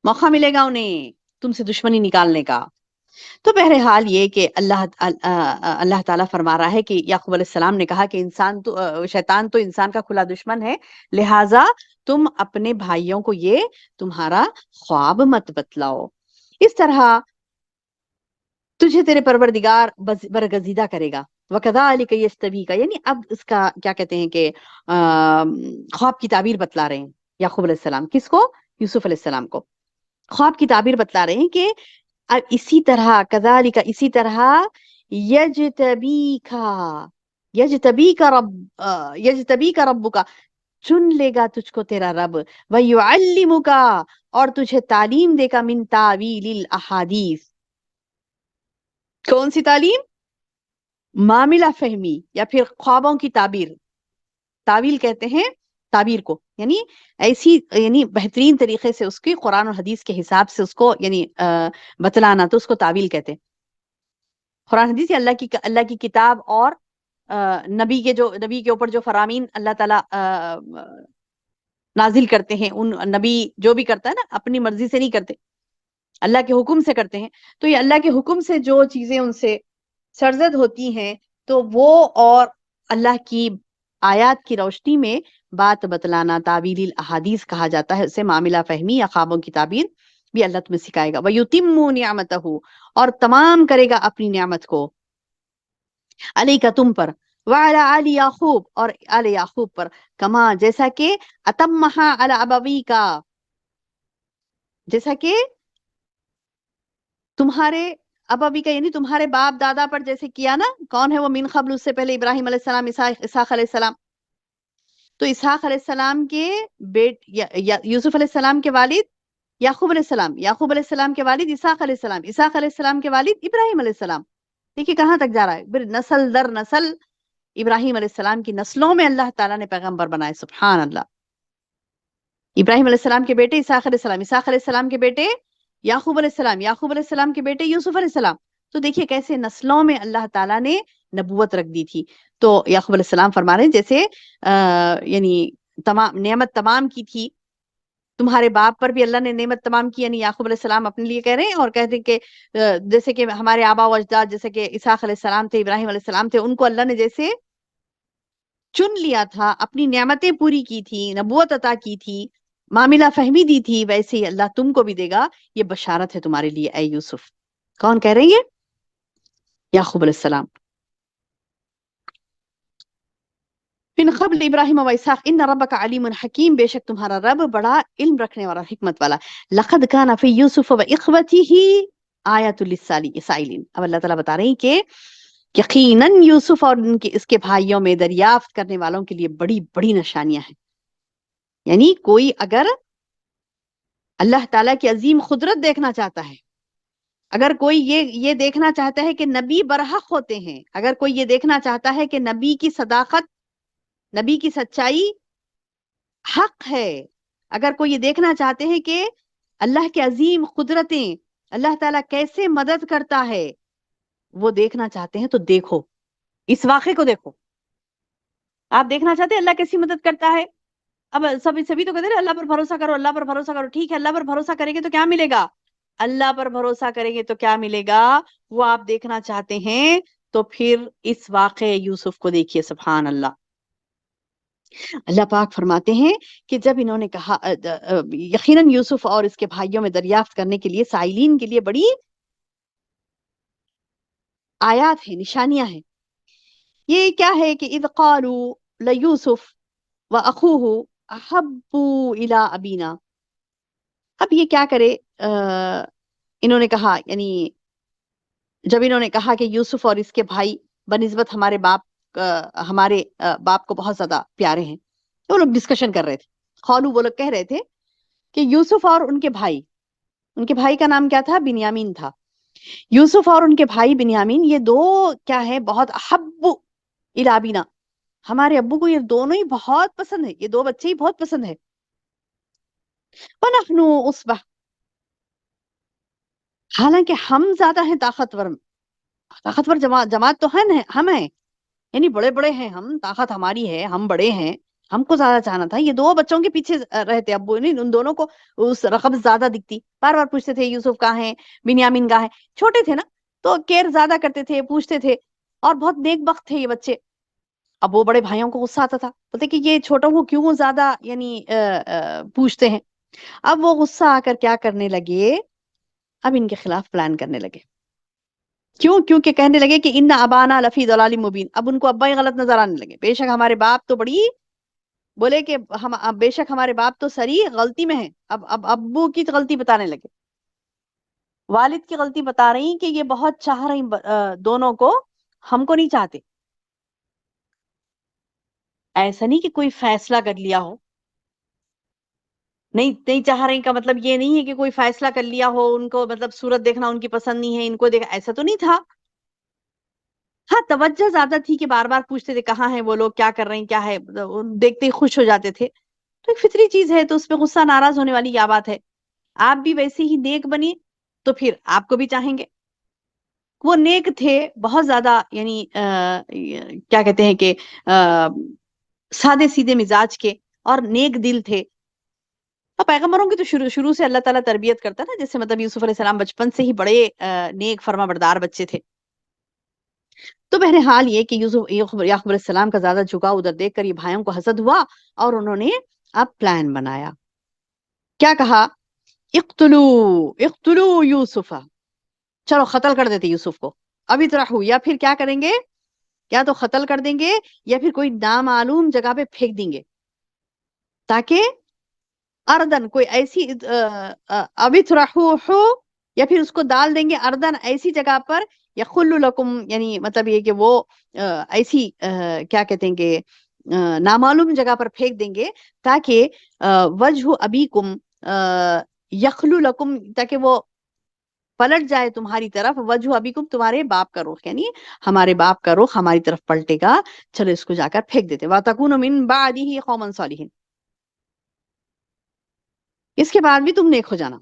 موقع ملے گا انہیں تم سے دشمنی نکالنے کا. تو بہرحال یہ کہ اللہ تعالیٰ فرما رہا ہے کہ یعقوب علیہ السلام نے کہا کہ شیطان تو انسان کا کھلا دشمن ہے، لہٰذا تم اپنے بھائیوں کو یہ تمہارا خواب مت بتلاؤ. اس طرح تجھے تیرے پروردگار برگزیدہ کرے گا. وَكَذَلِكَ يَسْتَبِيكَ، یعنی اب اس کا کیا کہتے ہیں کہ خواب کی تعبیر بتلا رہے ہیں یعقوب علیہ السلام. کس کو؟ یوسف علیہ السلام کو. خواب کی تعبیر بتلا رہے ہیں کہ اب اسی طرح کذالک، اسی طرح یجتبیک ربک، چن لے گا تجھ کو تیرا رب، ویعلمک، اور تجھے تعلیم دے گا، من تاویل الاحادیث. کون سی تعلیم؟ معاملہ فہمی یا پھر خوابوں کی تعبیر. تعویل کہتے ہیں تعبیر کو، یعنی ایسی یعنی بہترین طریقے سے اس کی قرآن اور حدیث کے حساب سے اس کو یعنی بتلانا، تو اس کو تعویل کہتے ہیں. قرآن حدیث یا اللہ کی کتاب اور نبی کے اوپر جو فرامین اللہ تعالیٰ نازل کرتے ہیں، ان نبی جو بھی کرتا ہے نا اپنی مرضی سے نہیں کرتے، اللہ کے حکم سے کرتے ہیں. تو یہ اللہ کے حکم سے جو چیزیں ان سے سرزد ہوتی ہیں تو وہ اور اللہ کی آیات کی روشنی میں بات بتلانا تعویل الاحادیث کہا جاتا ہے. اسے معاملہ فہمی یا خوابوں کی تعبیر بھی اللہ تمہیں سکھائے گا. وَيُتِمُّ نِعْمَتَهُ، اور تمام کرے گا اپنی نعمت کو، علیکا تم پر، وعلی آل یعقوب اور آل یعقوب پر، کما جیسا کہ اتمہا علی ابویکا، جیسا کہ تمہارے ابوی کا یعنی تمہارے باپ دادا پر جیسے کیا نا. کون ہے وہ؟ من قبل، اس سے پہلے ابراہیم علیہ السلام، اسحاق علیہ السلام. تو اسحاق علیہ السلام کے یوسف علیہ السلام کے والد یعقوب علیہ السلام، یعقوب علیہ السلام کے والد اسحاق علیہ السلام، اسحاق علیہ السلام کے والد ابراہیم علیہ السلام. دیکھیے کہاں تک جا رہا ہے، نسل در نسل ابراہیم علیہ السلام کی نسلوں میں اللہ تعالیٰ نے پیغمبر بنائے. سبحان اللہ. ابراہیم علیہ السلام کے بیٹے اسحاق علیہ السلام، اسحاق علیہ السلام کے بیٹے یعقوب علیہ السلام، یعقوب علیہ السلام کے بیٹے یوسف علیہ السلام. تو دیکھیے کیسے نسلوں میں اللہ تعالیٰ نے نبوت رکھ دی تھی. تو یعقوب علیہ السلام فرما رہے ہیں جیسے یعنی نعمت تمام کی تھی تمہارے باپ پر بھی اللہ نے نعمت تمام کی، یعنی یعقوب علیہ السلام اپنے لیے کہہ رہے ہیں اور کہتے ہیں کہ جیسے کہ ہمارے آبا و اجداد جیسے کہ اسحاق علیہ السلام تھے، ابراہیم علیہ السلام تھے، ان کو اللہ نے جیسے چن لیا تھا، اپنی نعمتیں پوری کی تھی، نبوت عطا کی تھی، معاملہ فہمی دی تھی، ویسے ہی اللہ تم کو بھی دے گا. یہ بشارت ہے تمہارے لیے اے یوسف. کون کہہ رہی ہے؟ یعقوب علیہ السلام. من قبل ابراہیم و اسحاق ان ربک علیم حکیم، بے شک تمہارا رب بڑا علم رکھنے والا، حکمت والا. لقد کان فی یوسف و اخوتہ آیۃ للسائلین. اب اللہ تعالیٰ بتا رہے ہیں کہ یقیناً یوسف اور اس کے بھائیوں میں دریافت کرنے والوں کے لیے بڑی بڑی نشانیاں ہیں. یعنی کوئی اگر اللہ تعالیٰ کی عظیم قدرت دیکھنا چاہتا ہے، اگر کوئی یہ دیکھنا چاہتا ہے کہ نبی برحق ہوتے ہیں، اگر کوئی یہ دیکھنا چاہتا ہے کہ نبی کی صداقت، نبی کی سچائی حق ہے، اگر کوئی یہ دیکھنا چاہتے ہیں کہ اللہ کے عظیم قدرتیں، اللہ تعالیٰ کیسے مدد کرتا ہے، وہ دیکھنا چاہتے ہیں تو دیکھو، اس واقعے کو دیکھو. آپ دیکھنا چاہتے ہیں اللہ کیسی مدد کرتا ہے؟ اب سبھی تو کہتے ہیں اللہ پر بھروسہ کرو، اللہ پر بھروسہ کرو. ٹھیک ہے، اللہ پر بھروسہ کریں گے تو کیا ملے گا؟ اللہ پر بھروسہ کریں گے تو کیا ملے گا وہ آپ دیکھنا چاہتے ہیں تو پھر اس واقعے یوسف کو دیکھیے. سبحان اللہ. اللہ پاک فرماتے ہیں کہ جب انہوں نے کہا یقیناً یوسف اور اس کے بھائیوں میں دریافت کرنے کے لیے سائلین کے لیے بڑی آیات ہیں، نشانیاں ہیں. یہ کیا ہے کہ اذ قالوا لیوسف واخوہ احب الی ابینا. اب یہ کیا کرے، انہوں نے کہا، یعنی جب انہوں نے کہا کہ یوسف اور اس کے بھائی بنسبت ہمارے باپ کو بہت زیادہ پیارے ہیں، تو وہ لوگ ڈسکشن کر رہے تھے. خالو وہ لوگ کہہ رہے تھے کہ یوسف اور ان کے بھائی کا نام کیا تھا؟ بنیامین تھا. یوسف اور ان کے بھائی بنیامین، یہ دو کیا ہے، بہت احب الی ابینا، ہمارے ابو کو یہ دونوں ہی بہت پسند ہے، یہ دو بچے ہی بہت پسند ہے. وَنَحْنُ عُصْبَةٌ، حالانکہ ہم زیادہ ہیں طاقتور جماعت تو ہے، ہم ہیں، یعنی بڑے بڑے ہیں ہم، طاقت ہماری ہے، ہم بڑے ہیں، ہم کو زیادہ چاہنا تھا. یہ دو بچوں کے پیچھے رہتے ابو، نہیں ان دونوں کو اس رقم زیادہ دکھتی، بار بار پوچھتے تھے یوسف کہاں ہے، بنیامین کہاں ہے. چھوٹے تھے نا تو کیئر زیادہ کرتے تھے، پوچھتے تھے، اور بہت نیک بخت تھے یہ بچے. اب وہ بڑے بھائیوں کو غصہ آتا تھا، بولتے کہ یہ چھوٹوں کو کیوں زیادہ یعنی پوچھتے ہیں. اب وہ غصہ آ کر کیا کرنے لگے، اب ان کے خلاف پلان کرنے لگے. کیونکہ کہنے لگے کہ ان ابانا لفی ضلال مبین. اب ان کو ابا ہی غلط نظر آنے لگے. بے شک ہمارے باپ تو بولے کہ بے شک ہمارے باپ تو سری غلطی میں ہیں. اب ابو کی غلطی بتانے لگے، والد کی غلطی بتا رہی کہ یہ بہت چاہ رہی دونوں کو، ہم کو نہیں چاہتے. ایسا نہیں کہ کوئی فیصلہ کر لیا ہو، نہیں چاہ رہے کا مطلب یہ نہیں ہے کہ کوئی فیصلہ کر لیا ہو، ان کو مطلب صورت دیکھنا ان کی پسند نہیں ہے، ان کو دیکھا، ایسا تو نہیں تھا. ہاں توجہ زیادہ تھی کہ بار بار پوچھتے تھے کہاں ہیں وہ لوگ، کیا کر رہے ہیں، کیا ہے، دیکھتے ہی خوش ہو جاتے تھے. تو ایک فطری چیز ہے، تو اس پہ غصہ ناراض ہونے والی کیا بات ہے. آپ بھی ویسے ہی نیک بنی تو پھر آپ کو بھی چاہیں گے. وہ نیک تھے بہت زیادہ، یعنی کیا کہتے ہیں کہ سادے سیدھے مزاج کے اور نیک دل تھے. اور پیغمبروں کی تو شروع سے اللہ تعالیٰ تربیت کرتا ہے نا، جیسے مطلب یوسف علیہ السلام بچپن سے ہی بڑے نیک فرما بردار بچے تھے. تو بہرحال یہ کہ یعقوب علیہ السلام کا زیادہ جھکاؤ ادھر دیکھ کر یہ بھائیوں کو حسد ہوا، اور انہوں نے اب پلان بنایا. کیا کہا؟ اقتلوا یوسف، چلو قتل کر دیتے یوسف کو. اب اطرحوا، یا پھر کیا کریں گے، یا تو قتل کر دیں گے یا پھر کوئی نامعلوم جگہ پہ پھینک دیں گے، تاکہ اردن کوئی ایسی اب اطرحوا، یا پھر اس کو ڈال دیں گے اردن ایسی جگہ پر، یخل لکم، یعنی مطلب یہ کہ وہ ایسی کیا کہتے ہیں کہ نامعلوم جگہ پر پھینک دیں گے، تاکہ وجہ ابیکم یخلو لکم، تاکہ وہ پلٹ جائے تمہاری طرف، وجہ ابیکم تمہارے باپ کا رخ، یعنی ہمارے باپ کا رخ ہماری طرف پلٹے گا، چلو اس کو جا کر پھینک دیتے. وَتَكُونُ مِن بَعْدِهِ قَوْمًا صَالِحِينَ، اس کے بعد بھی تم نیک ہو جانا.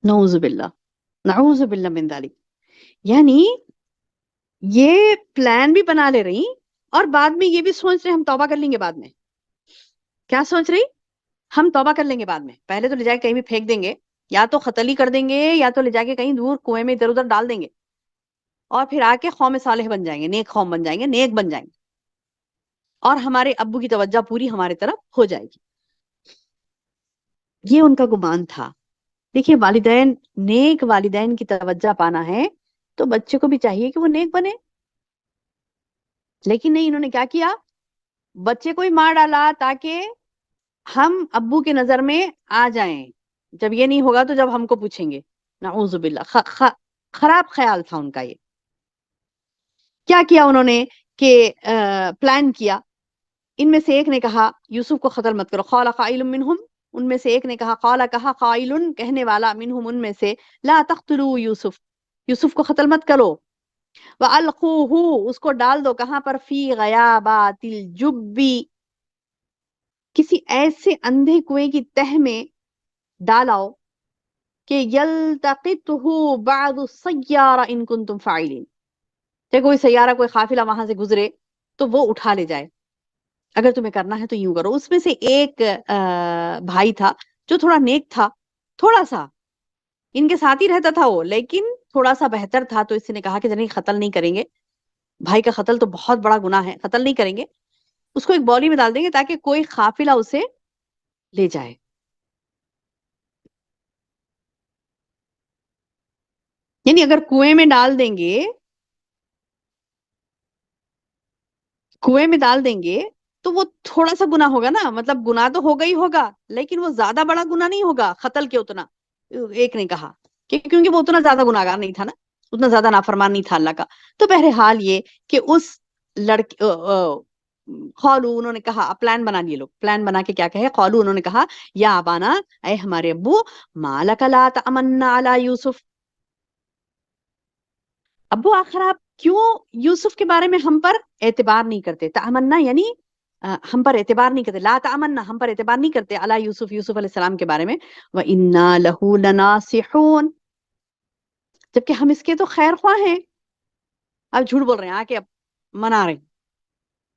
نعوذ باللہ، نعوذ باللہ من ذالک. یعنی یہ پلان بھی بنا لے رہی، اور بعد میں یہ بھی سوچ رہے ہم توبہ کر لیں گے. بعد میں کیا سوچ رہی؟ ہم توبہ کر لیں گے بعد میں. پہلے تو لے جا کے کہیں بھی پھینک دیں گے، یا تو قتل ہی کر دیں گے، یا تو لے جا کے کہیں دور کنویں میں ادھر ادھر ڈال دیں گے، اور پھر آ کے قوم صالح بن جائیں گے، نیک قوم بن جائیں گے، نیک بن جائیں گے. اور ہمارے ابو کی توجہ پوری ہمارے طرف ہو جائے گی. یہ ان کا گمان تھا. دیکھیے والدین، نیک والدین کی توجہ پانا ہے تو بچے کو بھی چاہیے کہ وہ نیک بنے. لیکن نہیں، انہوں نے کیا کیا، بچے کو ہی مار ڈالا تاکہ ہم ابو کی نظر میں آ جائیں. جب یہ نہیں ہوگا تو جب ہم کو پوچھیں گے. نعوذ باللہ، خراب خیال تھا ان کا. یہ کیا کیا انہوں نے کہ پلان کیا. ان میں سے ایک نے کہا یوسف کو قتل مت کرو. قال قائل منہم، ان میں سے ایک نے کہا، قال کہا، قائل کہنے والا، منہم ان میں سے، لا تقتلوا یوسف، یوسف کو قتل مت کرو. وَأَلْقُوهُ، اس کو ڈال دو کہاں پر، فی غیابات الجب، کسی ایسے اندھے کنویں کی تہ میں ڈالاؤ کہ یلتقطہ بعض السیارہ ان کنتم فاعلین، کہ کوئی سیارہ، کوئی قافلہ وہاں سے گزرے تو وہ اٹھا لے جائے. اگر تمہیں کرنا ہے تو یوں کرو. اس میں سے ایک بھائی تھا جو تھوڑا نیک تھا، تھوڑا سا ان کے ساتھ ہی رہتا تھا وہ، لیکن تھوڑا سا بہتر تھا. تو اس نے کہا کہ نہیں، قتل نہیں کریں گے، بھائی کا قتل تو بہت بڑا گناہ ہے، قتل نہیں کریں گے، اس کو ایک بولی میں ڈال دیں گے تاکہ کوئی قافلہ اسے لے جائے. یعنی اگر کنویں میں ڈال دیں گے، کنویں میں ڈال دیں گے تو وہ تھوڑا سا گناہ ہوگا نا، مطلب گناہ تو ہوگا ہی ہوگا، لیکن وہ زیادہ بڑا گناہ نہیں ہوگا قتل کے اتنا. ایک نے کہا کیونکہ وہ اتنا زیادہ گناہگار نہیں تھا نا، اتنا زیادہ نافرمان نہیں تھا اللہ کا. تو بہرحال یہ کہ اس لڑکی قالو، انہوں نے کہا، پلان بنا لیے لوگ، پلان بنا کے کیا کہے، قالو انہوں نے کہا، یا ابانا، اے ہمارے ابو، ما لک لا تأمنا علی یوسف، ابو آخر آپ کیوں یوسف کے بارے میں ہم پر اعتبار نہیں کرتے. تأمنا یعنی ہم پر اعتبار نہیں کرتے، لا تأمنا ہم پر اعتبار نہیں کرتے، علی یوسف، یوسف علیہ السلام کے بارے میں. وَإِنَّا لَهُ لَنَاصِحُونَ، جبکہ ہم اس کے تو خیر خواہ ہیں. اب جھوٹ بول رہے ہیں، آ کے اب منا رہے ہیں،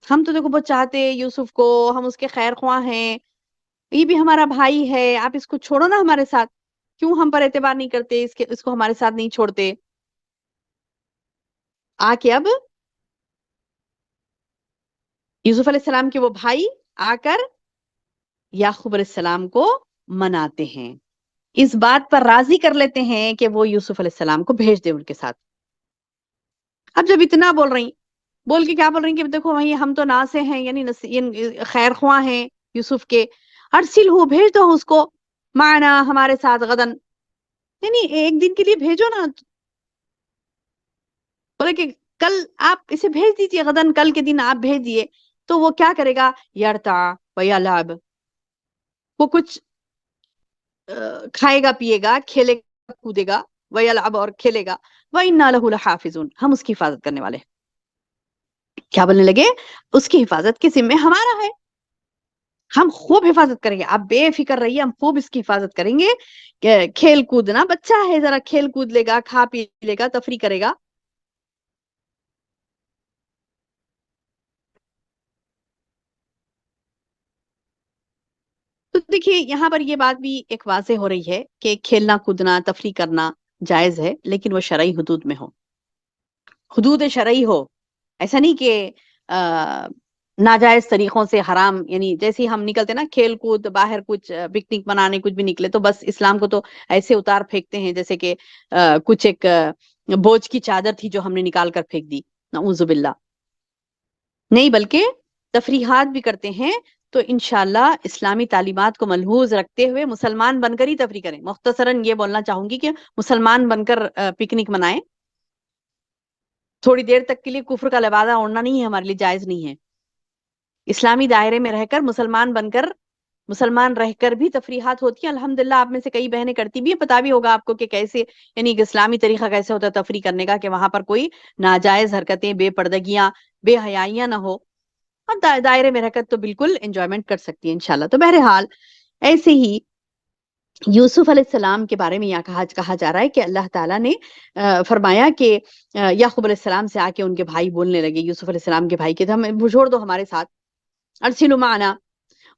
ہم تو دیکھو بہت چاہتے یوسف کو، ہم اس کے خیر خواہ ہیں، یہ بھی ہمارا بھائی ہے، آپ اس کو چھوڑو نا ہمارے ساتھ، کیوں ہم پر اعتبار نہیں کرتے، اس کو ہمارے ساتھ نہیں چھوڑتے. آ کے اب یوسف علیہ السلام کے وہ بھائی آ کر یعقوب علیہ السلام کو مناتے ہیں، اس بات پر راضی کر لیتے ہیں کہ وہ یوسف علیہ السلام کو بھیج دے ان کے ساتھ. اب جب اتنا بول رہی، بول کے کیا بول رہی کہ دیکھو وہی ہم تو ناسے ہیں، یعنی خیر خواہ ہیں یوسف کے. ارسل ہو، بھیج دو اس کو، معنا ہمارے ساتھ، غدن یعنی ایک دن کے لیے بھیجو نا. بولے کہ کل آپ اسے بھیج دیجیے، غدن کل کے دن آپ بھیج دیے تو وہ کیا کرے گا، یرتا ویلعب، وہ کچھ کھائے گا، پیے گا، کھیلے گا، کودے گا، ویلعب اور کھیلے گا. وَإِنَّا لَهُ لَحَافِظُونَ، ہم اس کی حفاظت کرنے والے ہیں. کیا بولنے لگے، اس کی حفاظت کے ذمہ ہمارا ہے، ہم خوب حفاظت کریں گے، آپ بے فکر رہیے، ہم خوب اس کی حفاظت کریں گے. کھیل کودنا، بچہ ہے ذرا کھیل کود لے گا، کھا پی لے گا، تفریح کرے گا. تو دیکھیے یہاں پر یہ بات بھی ایک واضح ہو رہی ہے کہ کھیلنا کودنا تفریح کرنا جائز ہے، لیکن وہ شرعی حدود میں ہو، حدود شرعی ہو. ایسا نہیں کہ ناجائز طریقوں سے حرام، یعنی جیسے ہم نکلتے نا کھیل کود باہر، کچھ پکنک منانے کچھ بھی نکلے تو بس اسلام کو تو ایسے اتار پھینکتے ہیں جیسے کہ کچھ ایک بوجھ کی چادر تھی جو ہم نے نکال کر پھینک دی، نعوذ باللہ. نہیں بلکہ تفریحات بھی کرتے ہیں تو انشاءاللہ اسلامی تعلیمات کو ملحوظ رکھتے ہوئے مسلمان بن کر ہی تفریح کریں. مختصراً یہ بولنا چاہوں گی کہ مسلمان بن کر پکنک منائیں. تھوڑی دیر تک کے لیے کفر کا لبادہ اوڑھنا نہیں ہے، ہمارے لیے جائز نہیں ہے. اسلامی دائرے میں رہ کر مسلمان بن کر، مسلمان رہ کر بھی تفریحات ہوتی ہیں. الحمدللہ آپ میں سے کئی بہنیں کرتی بھی ہیں، پتا بھی ہوگا آپ کو کہ کیسے، یعنی اسلامی طریقہ کیسے ہوتا ہے تفریح کرنے کا، کہ وہاں پر کوئی ناجائز حرکتیں، بے پردگیاں، بے حیائیاں نہ ہو، اور دائرے میں رہ کر تو بالکل انجوائمنٹ کر سکتی ہیں انشاءاللہ. تو بہرحال ایسے ہی یوسف علیہ السلام کے بارے میں یہاں کہا جا رہا ہے کہ اللہ تعالیٰ نے فرمایا کہ یعقوب علیہ السلام سے آ کے ان کے بھائی بولنے لگے، یوسف علیہ السلام کے بھائی، کہ ہم چھوڑ دو ہمارے ساتھ، ارسلوا معنا،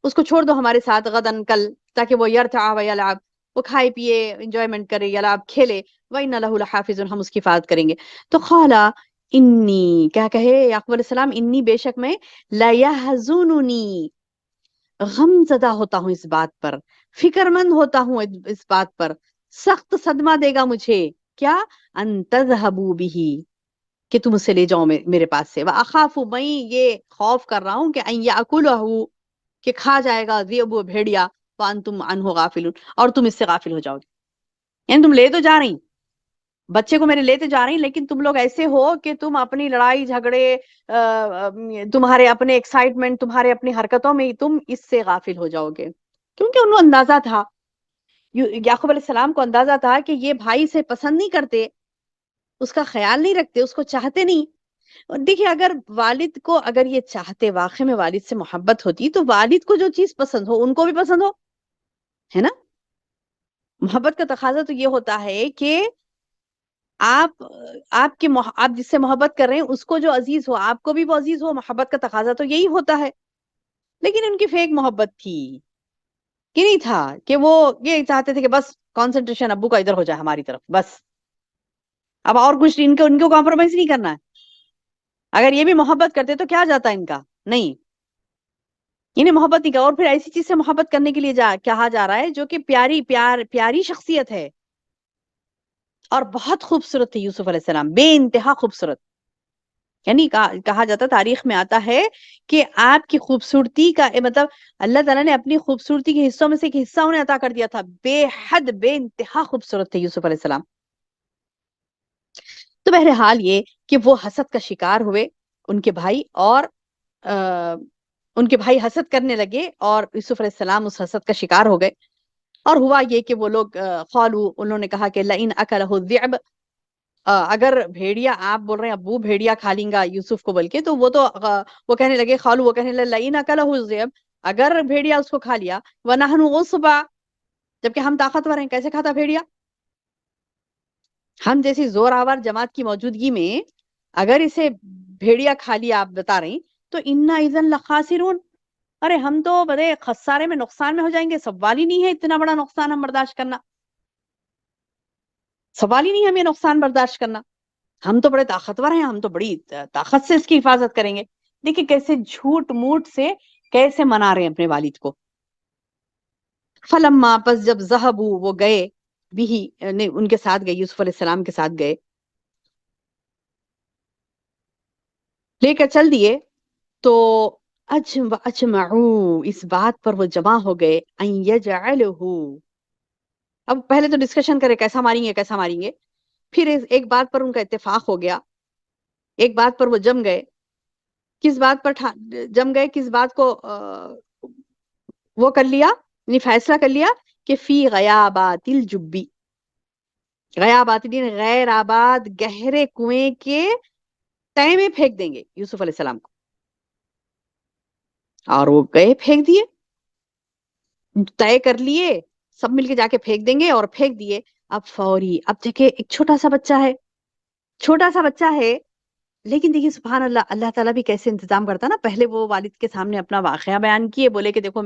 اس کو چھوڑ دو ہمارے ساتھ، غدن کل، تاکہ وہ یرتع ویلعب، وہ کھائے پیے، انجوائمنٹ کرے، یلعب کھیلے. وَإِنَّ لَهُ لَحَافِظٌ، ہم اس کی حفاظت کریں گے. تو قال انی کیا کہے یعقوب علیہ السلام، انی بے شک میں، لا یحزننی غم زدہ ہوتا ہوں اس بات پر، فکر مند ہوتا ہوں اس بات پر، سخت صدمہ دے گا مجھے کیا، ان تذهبوا به کہ تم اسے لے جاؤ میرے پاس سے، واخاف میں یہ خوف کر رہا ہوں کہ ان یاکلہ کہ کھا جائے گا ذئب بھیڑیا، وانتم عنہ غافلون اور تم اس سے غافل ہو جاؤ گے. یعنی تم لے تو جا رہی بچے کو میرے لیتے جا رہی، لیکن تم لوگ ایسے ہو کہ تم اپنی لڑائی جھگڑے تمہارے اپنے ایکسائٹمنٹ، تمہارے اپنی حرکتوں میں تم اس سے غافل ہو جاؤ گے. کیونکہ انہوں اندازہ تھا، یعقوب علیہ السلام کو اندازہ تھا کہ یہ بھائی سے پسند نہیں کرتے، اس کا خیال نہیں رکھتے، اس کو چاہتے نہیں. دیکھیے اگر والد کو اگر یہ چاہتے، واقع میں والد سے محبت ہوتی، تو والد کو جو چیز پسند ہو ان کو بھی پسند ہو، ہے نا. محبت کا تقاضا تو یہ ہوتا ہے کہ آپ جس سے محبت کر رہے ہیں اس کو جو عزیز ہو، آپ کو بھی وہ عزیز ہو. محبت کا تقاضا تو یہی ہوتا ہے. لیکن ان کی فیک محبت تھی کہ نہیں تھا کہ وہ یہ چاہتے تھے کہ بس کانسنٹریشن ابو کا ادھر ہو جائے ہماری طرف بس، اب اور کچھ ان کو کمپرومائز نہیں کرنا ہے. اگر یہ بھی محبت کرتے تو کیا جاتا ان کا، نہیں انہیں محبت نہیں کر. اور پھر ایسی چیز سے محبت کرنے کے لیے کہا جا رہا ہے جو کہ پیاری شخصیت ہے اور بہت خوبصورت تھے یوسف علیہ السلام، بے انتہا خوبصورت. یعنی کہا جاتا، تاریخ میں آتا ہے کہ آپ کی خوبصورتی کا مطلب اللہ تعالیٰ نے اپنی خوبصورتی کے حصوں میں سے ایک حصہ انہیں عطا کر دیا تھا. بے حد بے انتہا خوبصورت تھے یوسف علیہ السلام. تو بہرحال یہ کہ وہ حسد کا شکار ہوئے ان کے بھائی، اور ان کے بھائی حسد کرنے لگے اور یوسف علیہ السلام اس حسد کا شکار ہو گئے. اور ہوا یہ کہ وہ لوگ قالوا انہوں نے کہا کہ لئن اکلہ الذئب، اگر بھیڑیا، آپ بول رہے ہیں ابو بھیڑیا کھا لیں گا یوسف کو، بلکہ تو وہ تو وہ کہنے لگے قالوا، وہ کہنے لگے لئن اکلہ الذئب، اگر بھیڑیا اس کو کھا لیا، ونحن عصبہ، جبکہ ہم طاقتور ہیں، کیسے کھاتا بھیڑیا؟ ہم جیسی زور آور جماعت کی موجودگی میں اگر اسے بھیڑیا کھا لیا، آپ بتا رہی، تو انا اذن لخاسرون، ارے ہم تو بڑے خسارے میں، نقصان میں ہو جائیں گے. سوال ہی نہیں ہے اتنا بڑا نقصان ہم برداشت کرنا، سوال ہی نہیں ہے ہمیں نقصان برداشت کرنا. ہم تو بڑے طاقتور ہیں، ہم تو بڑی طاقت سے اس کی حفاظت کریں گے. دیکھیں کیسے جھوٹ موٹ سے کیسے منا رہے ہیں اپنے والد کو. فلما، پس جب ذهبوا، وہ گئے، بھی ان کے ساتھ گئے، یوسف علیہ السلام کے ساتھ گئے، لے کر چل دیے، تو اجمعوا، اس بات پر وہ جمع ہو گئے، ان یجعلہ، اب پہلے تو ڈسکشن کرے کیسا ماریں گے کیسا ماریں گے، پھر ایک بات پر ان کا اتفاق ہو گیا، ایک بات پر وہ جم گئے. کس بات پر جم گئے، کس بات کو وہ کر لیا، یعنی فیصلہ کر لیا کہ فی غیابات الجبی، غیابات غیر آباد گہرے کنویں کے تہ میں پھینک دیں گے یوسف علیہ السلام کو. اور وہ گئے پھینک دیے، طے کر لیے، سب مل کے جا کے پھینک دیں گے، اور پھینک دیے. اب فوری، اب دیکھیں ایک چھوٹا سا بچہ ہے، چھوٹا سا بچہ ہے، لیکن دیکھیے سبحان اللہ، اللہ تعالیٰ بھی کیسے انتظام کرتا ہے نا. پہلے وہ والد کے سامنے اپنا واقعہ بیان کیے، بولے کہ دیکھو،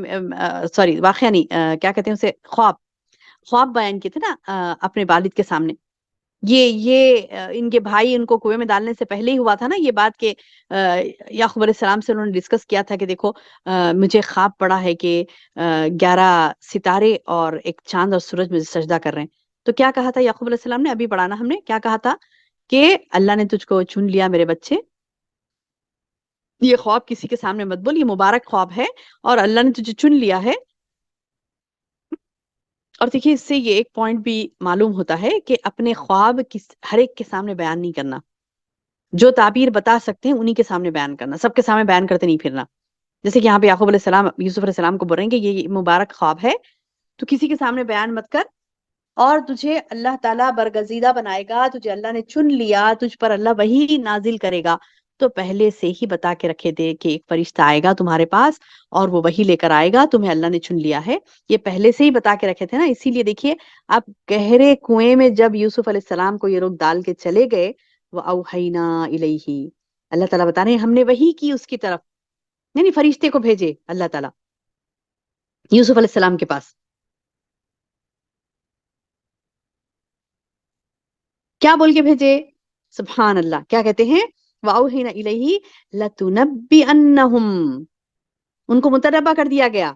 سوری واقعہ نہیں، کیا کہتے ہیں اسے، خواب بیان کیے تھے نا اپنے والد کے سامنے. یہ ان کے بھائی ان کو کنویں میں ڈالنے سے پہلے ہی ہوا تھا نا یہ بات، کہ یعقوب علیہ السلام سے انہوں نے ڈسکس کیا تھا کہ دیکھو مجھے خواب پڑا ہے کہ 11 ستارے اور ایک چاند اور سورج مجھے سجدہ کر رہے ہیں. تو کیا کہا تھا یعقوب علیہ السلام نے، ابھی پڑھانا ہم نے، کیا کہا تھا کہ اللہ نے تجھ کو چن لیا میرے بچے، یہ خواب کسی کے سامنے مت بول، یہ مبارک خواب ہے اور اللہ نے تجھے چن لیا ہے. اور دیکھیے اس سے یہ ایک پوائنٹ بھی معلوم ہوتا ہے کہ اپنے خواب ہر ایک کے سامنے بیان نہیں کرنا، جو تعبیر بتا سکتے ہیں انہی کے سامنے بیان کرنا، سب کے سامنے بیان کرتے نہیں پھرنا. جیسے کہ یہاں پہ یعقوب علیہ السلام یوسف علیہ السلام کو بول رہے ہیں کہ یہ مبارک خواب ہے، تو کسی کے سامنے بیان مت کر، اور تجھے اللہ تعالیٰ برگزیدہ بنائے گا، تجھے اللہ نے چن لیا، تجھ پر اللہ وحی نازل کرے گا. تو پہلے سے ہی بتا کے رکھے تھے کہ ایک فرشتہ آئے گا تمہارے پاس اور وہ وحی لے کر آئے گا، تمہیں اللہ نے چن لیا ہے. یہ پہلے سے ہی بتا کے رکھے تھے نا. اسی لیے دیکھیے اب گہرے کنویں میں جب یوسف علیہ السلام کو یہ لوگ ڈال کے چلے گئے، وَأَوْحَيْنَا إِلَيْهِ، اللہ تعالیٰ بتا رہے ہیں ہم نے وحی کی اس کی طرف، یعنی فرشتے کو بھیجے اللہ تعالیٰ یوسف علیہ السلام کے پاس. کیا بول کے بھیجے؟ سبحان اللہ، کیا کہتے ہیں؟ وَأَوْحَيْنَا إِلَيْهِ لَتُنَبِّئَنَّهُمْ، ان کو متنبع کر دیا گیا،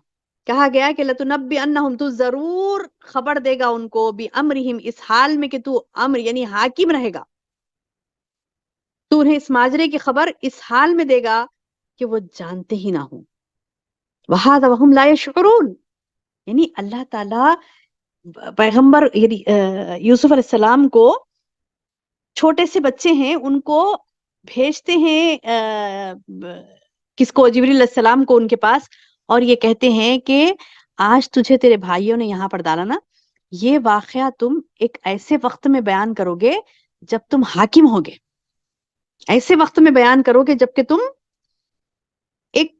کہا گیا کہ لَتُنَبِّئَنَّهُمْ، تو ضرور خبر دے گا ان کو، بِأَمْرِهِمْ، اس حال میں کہ تو امر یعنی حاکم رہے گا، تو انہیں اس ماجرے کی خبر اس حال میں دے گا کہ وہ جانتے ہی نہ ہوں، وَهَذَا وَهُمْ لَا يَشْعُرُونَ، یعنی اللہ تعالیٰ پیغمبر یعنی یوسف علیہ السلام کو، چھوٹے سے بچے ہیں ان کو بھیجتے ہیں کس کو؟ جبریل علیہ السلام کو ان کے پاس، اور یہ کہتے ہیں کہ آج تجھے تیرے بھائیوں نے یہاں پر ڈالا نا، یہ واقعہ تم ایک ایسے وقت میں بیان کرو گے جب تم حاکم ہوگے، ایسے وقت میں بیان کرو گے جب کہ تم ایک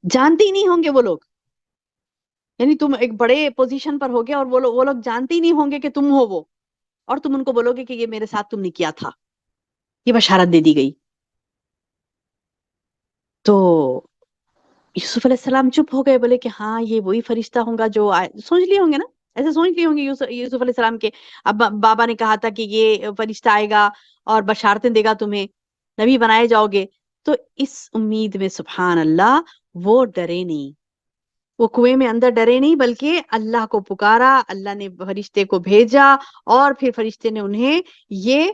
جانتے ہی نہیں ہوں گے وہ لوگ، یعنی تم ایک بڑے پوزیشن پر ہوگے اور وہ لوگ جانتے ہی نہیں ہوں گے کہ تم ہو وہ، اور تم ان کو بولو گے کہ یہ میرے ساتھ تم نے کیا تھا، یہ بشارت دے دی گئی۔ تو یوسف علیہ السلام چپ ہو گئے، بولے کہ ہاں یہ وہی فرشتہ ہوگا جو سوچ لیے ہوں گے نا، ایسے سوچ لیے ہوں گے یوسف علیہ السلام کے اب بابا نے کہا تھا کہ یہ فرشتہ آئے گا اور بشارتیں دے گا، تمہیں نبی بنائے جاؤ گے، تو اس امید میں سبحان اللہ وہ ڈرے نہیں، وہ کنویں میں اندر ڈرے نہیں، بلکہ اللہ کو پکارا، اللہ نے فرشتے کو بھیجا، اور پھر فرشتے نے انہیں یہ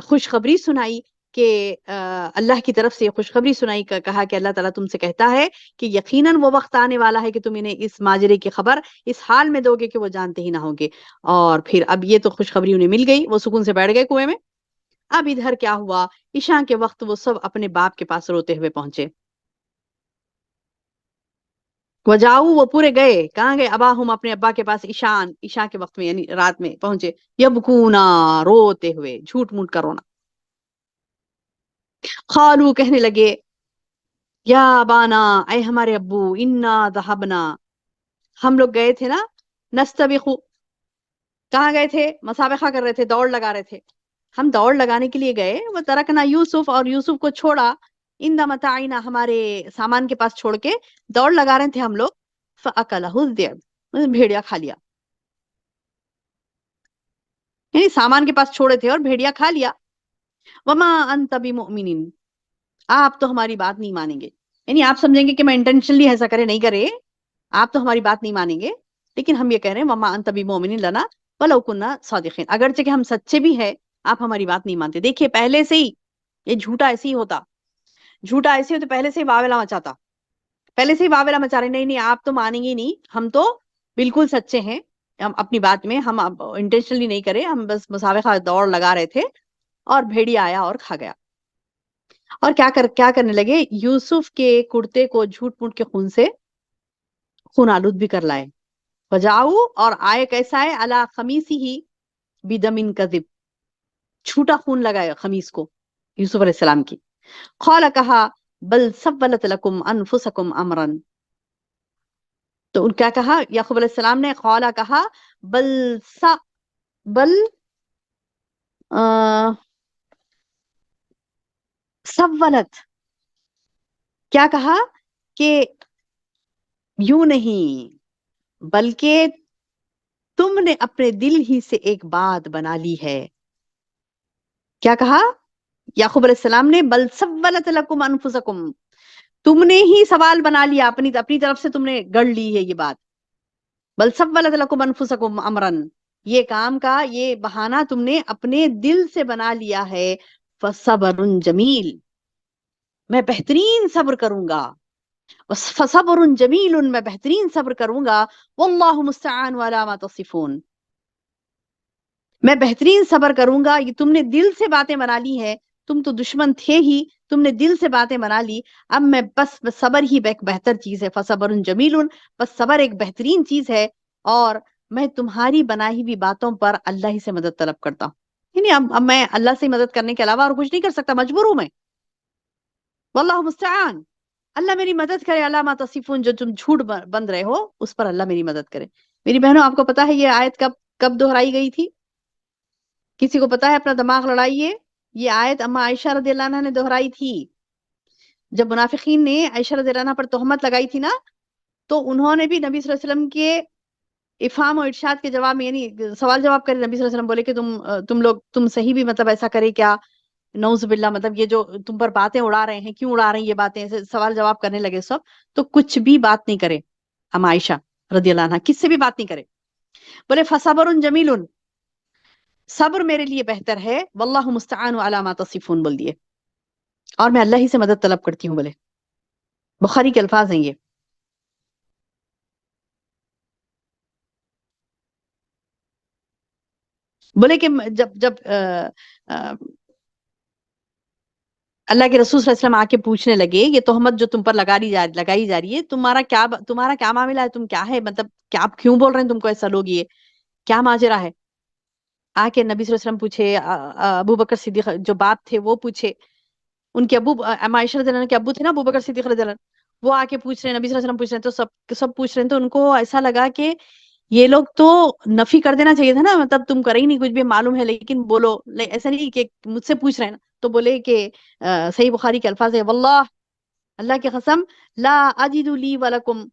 خوشخبری سنائی کہ اللہ کی طرف سے یہ خوشخبری سنائی، کہا کہ اللہ تعالیٰ تم سے کہتا ہے کہ یقیناً وہ وقت آنے والا ہے کہ تم انہیں اس ماجرے کی خبر اس حال میں دو گے کہ وہ جانتے ہی نہ ہوں گے۔ اور پھر اب یہ تو خوشخبری انہیں مل گئی، وہ سکون سے بیٹھ گئے کنویں میں۔ اب ادھر کیا ہوا، عشاء کے وقت وہ سب اپنے باپ کے پاس روتے ہوئے پہنچے، وجاؤ، وہ پورے گئے، کہاں گئے؟ اباہم، اپنے ابا کے پاس، عشاء کے وقت میں یعنی رات میں پہنچے، یبکونا، روتے ہوئے، جھوٹ موٹ کا رونا، قالو، کہنے لگے، یا ابانا، اے ہمارے ابو، انا ذہبنا، ہم لوگ گئے تھے نا، نستبقو، کہاں گئے تھے؟ مسابقہ کر رہے تھے، دوڑ لگا رہے تھے، ہم دوڑ لگانے کے لیے گئے، وہ ترکنا یوسف، اور یوسف کو چھوڑا، ان متاعنا، ہمارے سامان کے پاس چھوڑ کے دوڑ لگا رہے تھے ہم لوگ، فاکلہ الذئب، بھیڑیا کھا لیا، یعنی سامان کے پاس چھوڑے تھے اور بھیڑیا کھا لیا، وما انت بمؤمن، آپ تو ہماری بات نہیں مانیں گے، یعنی آپ سمجھیں گے کہ میں انٹینشنلی ایسا کرے، نہیں کرے، آپ تو ہماری بات نہیں مانیں گے، لیکن ہم یہ کہہ رہے ہیں وما انت بمؤمن لنا ولو كنا صادقین، اگرچہ کہ ہم سچے بھی ہیں، آپ ہماری بات نہیں مانتے۔ دیکھیے پہلے سے ہی یہ جھوٹا ایسے ہی ہوتا، جھوٹا ایسے ہوتا، پہلے سے ہی واویلا مچاتا، پہلے سے ہی واویلا مچا رہے، نہیں نہیں آپ تو مانیں گے نہیں، ہم تو بالکل سچے ہیں، ہم اپنی بات میں، ہم انٹینشنلی نہیں کرے، ہم بس مسابقہ دوڑ لگا رہے تھے، اور بھیڑیا آیا اور کھا گیا۔ اور کیا کرنے لگے؟ یوسف کے کرتے کو جھوٹ موٹ کے خون سے خون آلود بھی کر لائے، وجاؤ، اور آئے، کیسا ہے؟ علی خمیسی ہی بدم کذب، چھوٹا خون لگایا خمیس کو یوسف علیہ السلام کی، قال، کہا، بل سولت لکم انفسکم امرا، تو کیا کہا یعقوب علیہ السلام نے؟ قال، کہا، بل بل سولت، کیا کہا کہ یوں نہیں، بلکہ تم نے اپنے دل ہی سے ایک بات بنا لی ہے، کیا کہا یعقوب علیہ السلام نے؟ بل سولت لکم انفسکم، تم نے ہی سوال بنا لیا، اپنی طرف سے تم نے گڑ لی ہے یہ بات، بل سولت لکم انفسکم امرن، یہ کام کا یہ بہانہ تم نے اپنے دل سے بنا لیا ہے، فصبر جمیل، میں بہترین صبر کروں گا، فصبر جمیل، میں بہترین صبر کروں گا، واللہ مستعان علی ما تصفون، میں بہترین صبر کروں گا، یہ تم نے دل سے باتیں بنا لی ہے، تم تو دشمن تھے ہی، تم نے دل سے باتیں بنا لی، اب میں بس صبر ہی ایک بہتر چیز ہے، فصبر جمیل، بس صبر ایک بہترین چیز ہے، اور میں تمہاری بنائی ہوئی باتوں پر اللہ ہی سے مدد طلب کرتا ہوں، یعنی اب میں اللہ سے مدد کرنے کے علاوہ اور کچھ نہیں کر سکتا، مجبور ہوں میں، واللہ مستعان، اللہ میری مدد کرے، اللہ ما تصفون، جو تم جھوٹ بند رہے ہو اس پر اللہ میری مدد کرے۔ میری بہنوں، آپ کو پتا ہے یہ آیت کب دہرائی گئی تھی؟ کسی کو پتا ہے؟ اپنا دماغ لڑائیے، یہ آیت اما عائشہ رضی اللہ عنہ نے دہرائی تھی، جب منافقین نے عائشہ رضی اللہ عنہ پر تہمت لگائی تھی نا، تو انہوں نے بھی نبی صلی اللہ علیہ وسلم کے افہام و ارشاد کے جواب میں، یعنی سوال جواب کرے، نبی صلی اللہ علیہ وسلم بولے کہ تم صحیح بھی مطلب ایسا کرے کیا، نعوذ باللہ، مطلب یہ جو تم پر باتیں اڑا رہے ہیں، کیوں اڑا رہے ہیں یہ باتیں، ایسے سوال جواب کرنے لگے سب. تو کچھ بھی بات نہیں کرے ہم عائشہ رضی اللہ عنہ، کس سے بھی بات نہیں کرے. بولے فصبر جمیل، صبر میرے لیے بہتر ہے، واللہ مستعان علی ما تصفون بول دیے، اور میں اللہ ہی سے مدد طلب کرتی ہوں. بولے بخاری کے الفاظ ہیں یہ. بولے کہ جب جب اللہ کے رسول صلی اللہ علیہ وسلم آ کے پوچھنے لگے یہ تہمت جو تم پر لگائی جا رہی ہے، تمہارا کیا معاملہ ہے، تم کیا ہے، مطلب کیا آپ کیوں بول رہے ہیں، تم کو ایسا لوگ، یہ کیا ماجرا ہے. آ کے نبی صلی اللہ علیہ وسلم پوچھے، ابو بکر صدیق جو باپ تھے وہ پوچھے، ان کے ابو عائشہ رضی اللہ عنہ کے ابو تھے نا ابو بکر صدیق رضی اللہ عنہ، وہ آ کے پوچھ رہے ہیں، نبی صلی اللہ علیہ وسلم پوچھ رہے ہیں، تو سب پوچھ رہے ہیں. تو ان کو ایسا لگا کہ یہ لوگ تو نفی کر دینا چاہیے تھا نا، مطلب تم کرے ہی نہیں، کچھ بھی معلوم ہے لیکن بولو، ایسا نہیں کہ مجھ سے پوچھ رہے ہیں نا. تو بولے کہ صحیح بخاری کے الفاظ ہے، واللہ، اللہ کی قسم، لا اجد لی ولکم،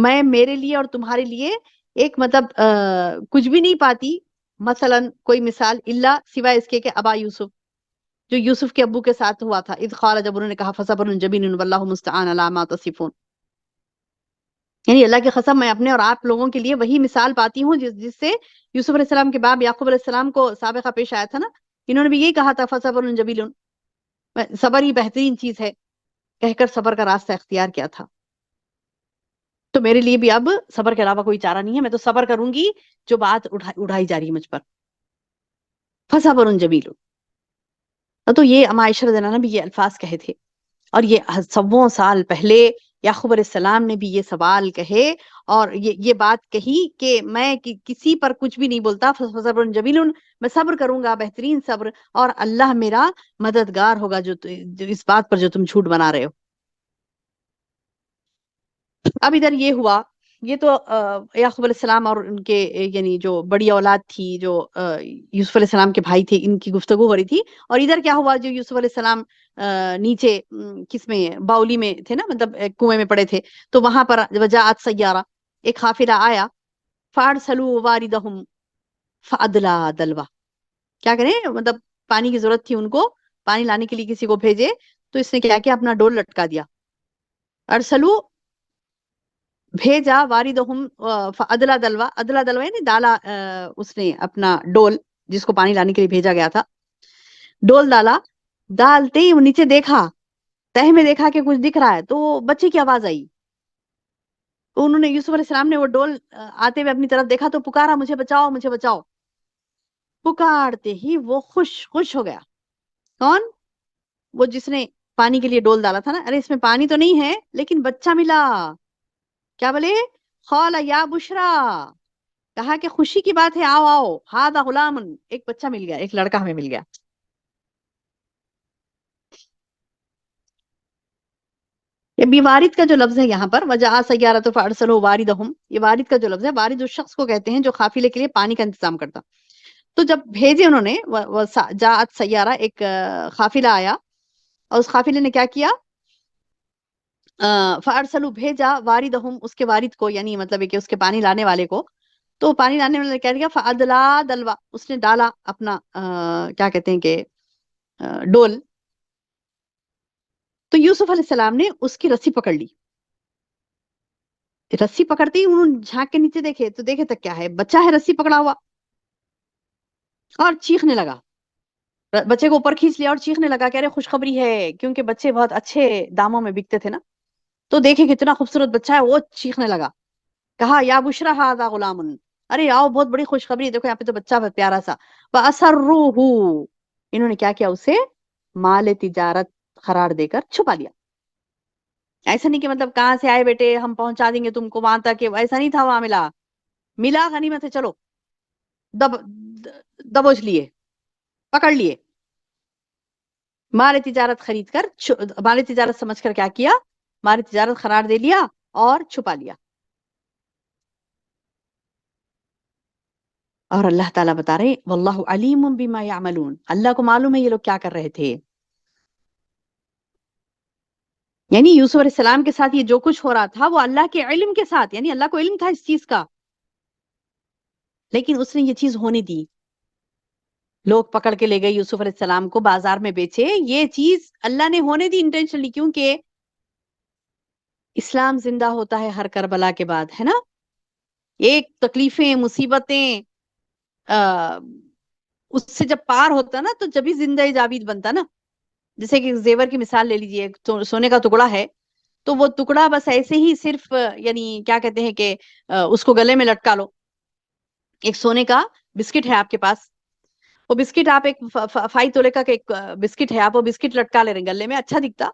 میں میرے لیے اور تمہارے لیے ایک مطلب کچھ بھی نہیں پاتی، مثلا کوئی مثال، الا سوائے اس کے کہ ابا یوسف، جو یوسف کے ابو کے ساتھ ہوا تھا، اذ قال، جب انہوں نے کہا فصبر جمیل واللہ مستعان علی ما تصفون. یعنی اللہ کی قسم میں اپنے اور آپ لوگوں کے لیے وہی مثال پاتی ہوں جس سے یوسف علیہ السلام کے باپ یعقوب علیہ السلام کو سابقہ پیش آیا تھا نا، انہوں نے بھی یہی کہا تھا فصبر جمیل، صبر ہی بہترین چیز ہے، کہہ کر صبر کا راستہ اختیار کیا تھا. تو میرے لیے بھی اب صبر کے علاوہ کوئی چارہ نہیں ہے، میں تو صبر کروں گی جو بات اڑائی جا رہی ہے مجھ پر. فصبر جمیل. تو یہ اما عائشہ رضی اللہ عنہا نے بھی یہ الفاظ کہے تھے، اور یہ سووں سال پہلے یعقوب علیہ السلام نے بھی یہ سوال کہے اور یہ بات کہی کہ میں کسی پر کچھ بھی نہیں بولتا، صبر جمیل، میں صبر کروں گا بہترین صبر، اور اللہ میرا مددگار ہوگا جو اس بات پر جو تم جھوٹ بنا رہے ہو. اب ادھر یہ ہوا، یہ تو یعقوب علیہ السلام اور ان کے یعنی جو بڑی اولاد تھی، جو یوسف علیہ السلام کے بھائی تھے، ان کی گفتگو ہو رہی تھی. اور ادھر کیا ہوا، جو یوسف علیہ السلام نیچے کس میں، باولی میں تھے نا، مطلب کنویں میں پڑے تھے، تو وہاں پر وجاءت سیارہ، ایک قافلہ آیا، فارسلوا واردہم فادلا دلوا. کیا کریں، مطلب پانی کی ضرورت تھی ان کو، پانی لانے کے لیے کسی کو بھیجے، تو اس نے کیا کیا، اپنا ڈول لٹکا دیا. ارسلو، بھیجا، واردہم ادلا دلوا، ادلا دلوا یعنی ڈالا اس نے اپنا ڈول، جس کو پانی لانے کے لیے بھیجا گیا تھا، ڈول ڈالا. ڈالتے ہی وہ نیچے دیکھا، تہ میں دیکھا کہ کچھ دکھ رہا ہے، تو بچے کی آواز آئی. تو انہوں نے، یوسف علیہ السلام نے وہ ڈول آتے ہوئے اپنی طرف دیکھا تو پکارا، مجھے بچاؤ مجھے بچاؤ. پکارتے ہی وہ خوش ہو گیا. کون؟ وہ جس نے پانی کے لیے ڈول ڈالا تھا نا، ارے اس میں پانی تو نہیں ہے لیکن بچہ ملا. کیا بولے؟ قال یا بشرا، کہا کہ خوشی کی بات ہے، آؤ آؤ، ھذا غلام، ایک بچہ مل گیا، ایک لڑکا ہمیں مل گیا. یہ وارد کا جو لفظ ہے یہاں پر، وجاء سیارۃ فارسلوا واردہم، یہ وارد کا جو لفظ ہے، وارد اس شخص کو کہتے ہیں جو قافلے کے لیے پانی کا انتظام کرتا. تو جب بھیجے انہوں نے، جاءت سیارہ، ایک قافلہ آیا، اور اس قافلے نے کیا کیا، فارسلوا، بھیجا، واردہم، اس کے وارد کو، یعنی مطلب ہے کہ اس کے پانی لانے والے کو. تو پانی لانے والے نے کیا کیا، فادلا دلوا، اس نے ڈالا اپنا کیا کہتے ہیں کہ ڈول. تو یوسف علیہ السلام نے اس کی رسی پکڑ لی. رسی پکڑتے ہی انہوں نے جھانک کے نیچے دیکھے، تو دیکھے تک کیا ہے، بچہ ہے رسی پکڑا ہوا، اور چیخنے لگا. بچے کو اوپر کھینچ لیا اور چیخنے لگا کہ ارے خوشخبری ہے، کیونکہ بچے بہت اچھے داموں میں بکتے تھے نا. تو دیکھے کتنا خوبصورت بچہ ہے، وہ چیخنے لگا. کہا یا بشرا ھذا غلام، ارے آؤ بہت بڑی خوشخبری ہے، دیکھو یہاں پہ تو بچہ بہت پیارا سا. وَأَسَرُّوهُ، انہوں نے کیا کیا، اسے مال تجارت قرار دے کر چھپا لیا. ایسا نہیں کہ مطلب کہاں سے آئے بیٹے ہم پہنچا دیں گے تم کو وہاں تک، ایسا نہیں تھا معاملہ. ملا غنیمت ہے، چلو دبوچ لیے، پکڑ لیے. مال تجارت خرید کر، مال تجارت سمجھ کر کیا کیا، مال تجارت قرار دے لیا اور چھپا لیا. اور اللہ تعالیٰ بتا رہے واللہ علیم بما یعملون، اللہ کو معلوم ہے یہ لوگ کیا کر رہے تھے. یعنی یوسف علیہ السلام کے ساتھ یہ جو کچھ ہو رہا تھا وہ اللہ کے علم کے ساتھ، یعنی اللہ کو علم تھا اس چیز کا لیکن اس نے یہ چیز ہونے دی. لوگ پکڑ کے لے گئے یوسف علیہ السلام کو، بازار میں بیچے. یہ چیز اللہ نے ہونے دی انٹینشنلی، کیونکہ اسلام زندہ ہوتا ہے ہر کربلا کے بعد، ہے نا. ایک تکلیفیں، مصیبتیں اس سے جب پار ہوتا نا تو جبھی زندہ جاوید بنتا نا. جیسے کہ زیور کی مثال لے لیجیے، سونے کا ٹکڑا ہے تو وہ ٹکڑا بس ایسے ہی صرف یعنی کیا کہتے ہیں کہ اس کو گلے میں لٹکا لو. ایک سونے کا بسکٹ ہے آپ کے پاس، وہ بسکٹ آپ ایک 5 تولے کا ایک بسکٹ ہے، آپ وہ بسکٹ لٹکا لے رہے ہیں گلے میں، اچھا دکھتا،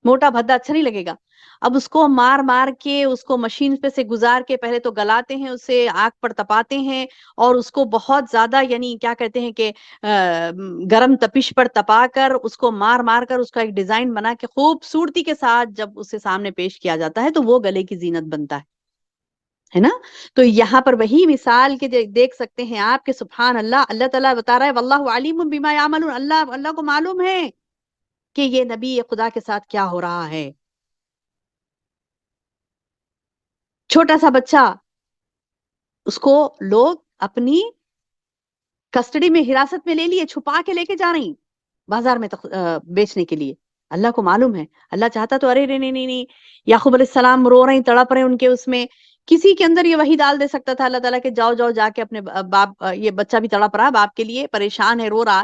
موٹا بھدا اچھا نہیں لگے گا. اب اس کو مار مار کے اس کو مشین پہ سے گزار کے پہلے تو گلاتے ہیں، اسے آگ پر تپاتے ہیں، اور اس کو بہت زیادہ یعنی کیا کہتے ہیں کہ گرم تپش پر تپا کر اس کو مار مار کر اس کا ایک ڈیزائن بنا کے خوبصورتی کے ساتھ جب اسے سامنے پیش کیا جاتا ہے تو وہ گلے کی زینت بنتا ہے نا. تو یہاں پر وہی مثال کے دیکھ سکتے ہیں آپ کے سبحان اللہ، اللہ تعالیٰ بتا رہا ہے واللہ علیم بما یعملون، اللہ کو معلوم ہے کہ یہ نبی خدا کے ساتھ کیا ہو رہا ہے. چھوٹا سا بچہ، اس کو لوگ اپنی کسٹڈی میں، حراست میں لے لیے، چھپا کے لے کے جا رہی بازار میں بیچنے کے لیے. اللہ کو معلوم ہے، اللہ چاہتا تو ارے نہیں نہیں نہیں، یعقوب علیہ السلام رو رہے ہیں، تڑپ رہے ہیں ان کے اس میں. کسی کے اندر یہ وحی ڈال دے سکتا تھا اللہ تعالیٰ کہ جاؤ جاؤ جا کے اپنے باپ، یہ بچہ بھی تڑپ رہا باپ کے لیے، پریشان ہے، رو رہا،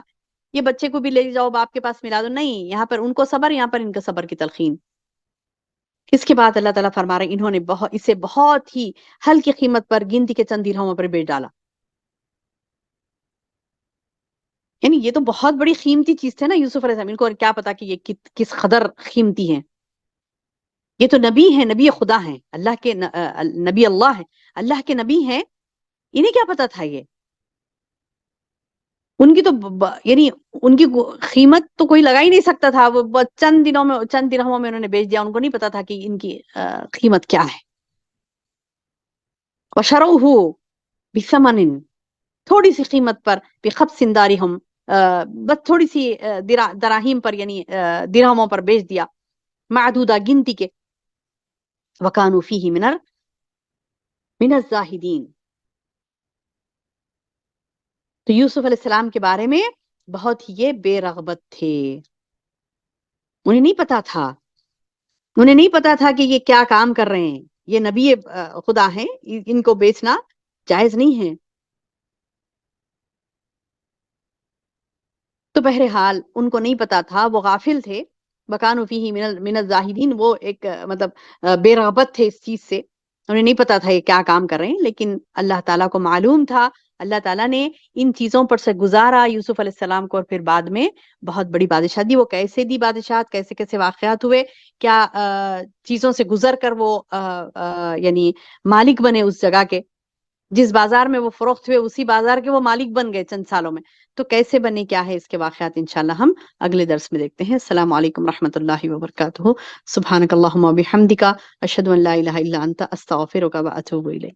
یہ بچے کو بھی لے جاؤ باپ کے پاس ملا دو. نہیں، یہاں پر ان کو صبر، یہاں پر ان کا صبر کی تلقین. اس کے بعد اللہ تعالیٰ فرما رہے انہوں نے اسے بہت ہی ہلکی قیمت پر، گنتی کے چند درہموں پر بیچ ڈالا. یعنی یہ تو بہت بڑی قیمتی چیز تھے نا یوسف علیہ السلام، ان کو کیا پتا کہ یہ کس قدر قیمتی ہیں. یہ تو نبی ہیں، نبی خدا ہیں، اللہ کے نبی اللہ ہیں، اللہ کے نبی ہیں. انہیں کیا پتا تھا یہ؟ ان کی تو یعنی ان کی قیمت تو کوئی لگا ہی نہیں سکتا تھا. وہ چند دنوں میں، چند درہموں میں انہوں نے بیچ دیا. ان کو نہیں پتا تھا کہ ان کی قیمت کیا ہے. وَشَرَوْهُ بِثَمَنٍ، تھوڑی سی قیمت پر، بِخَبْثٍ دَارِهِمْ، بس تھوڑی سی دراہیم پر، یعنی درہموں پر بیچ دیا، معدودہ، گنتی کے. وَكَانُوا فِيهِ مِنَ الزَّاهِدِينَ. تو یوسف علیہ السلام کے بارے میں بہت ہی یہ بے رغبت تھے. انہیں نہیں پتا تھا، انہیں نہیں پتا تھا کہ یہ کیا کام کر رہے ہیں، یہ نبی خدا ہیں، ان کو بیچنا جائز نہیں ہے. تو بہرحال ان کو نہیں پتا تھا، وہ غافل تھے. وَكَانُوا فِيهِ مِنَ الزَّاهِدِينَ، وہ ایک مطلب بے رغبت تھے اس چیز سے، انہیں نہیں پتا تھا یہ کیا کام کر رہے ہیں. لیکن اللہ تعالیٰ کو معلوم تھا. اللہ تعالیٰ نے ان چیزوں پر سے گزارا یوسف علیہ السلام کو، اور پھر بعد میں بہت بڑی بادشاہ دی. وہ کیسے دی بادشاہت، کیسے کیسے واقعات ہوئے، کیا چیزوں سے گزر کر وہ یعنی مالک بنے اس جگہ کے. جس بازار میں وہ فروخت ہوئے اسی بازار کے وہ مالک بن گئے چند سالوں میں. تو کیسے بنے، کیا ہے اس کے واقعات، انشاءاللہ ہم اگلے درس میں دیکھتے ہیں. السلام علیکم رحمۃ اللہ وبرکاتہ. سبحانک اللہم و بحمدک، اشہد ان لا الہ الا انت، استغفرک و اتوب الیک.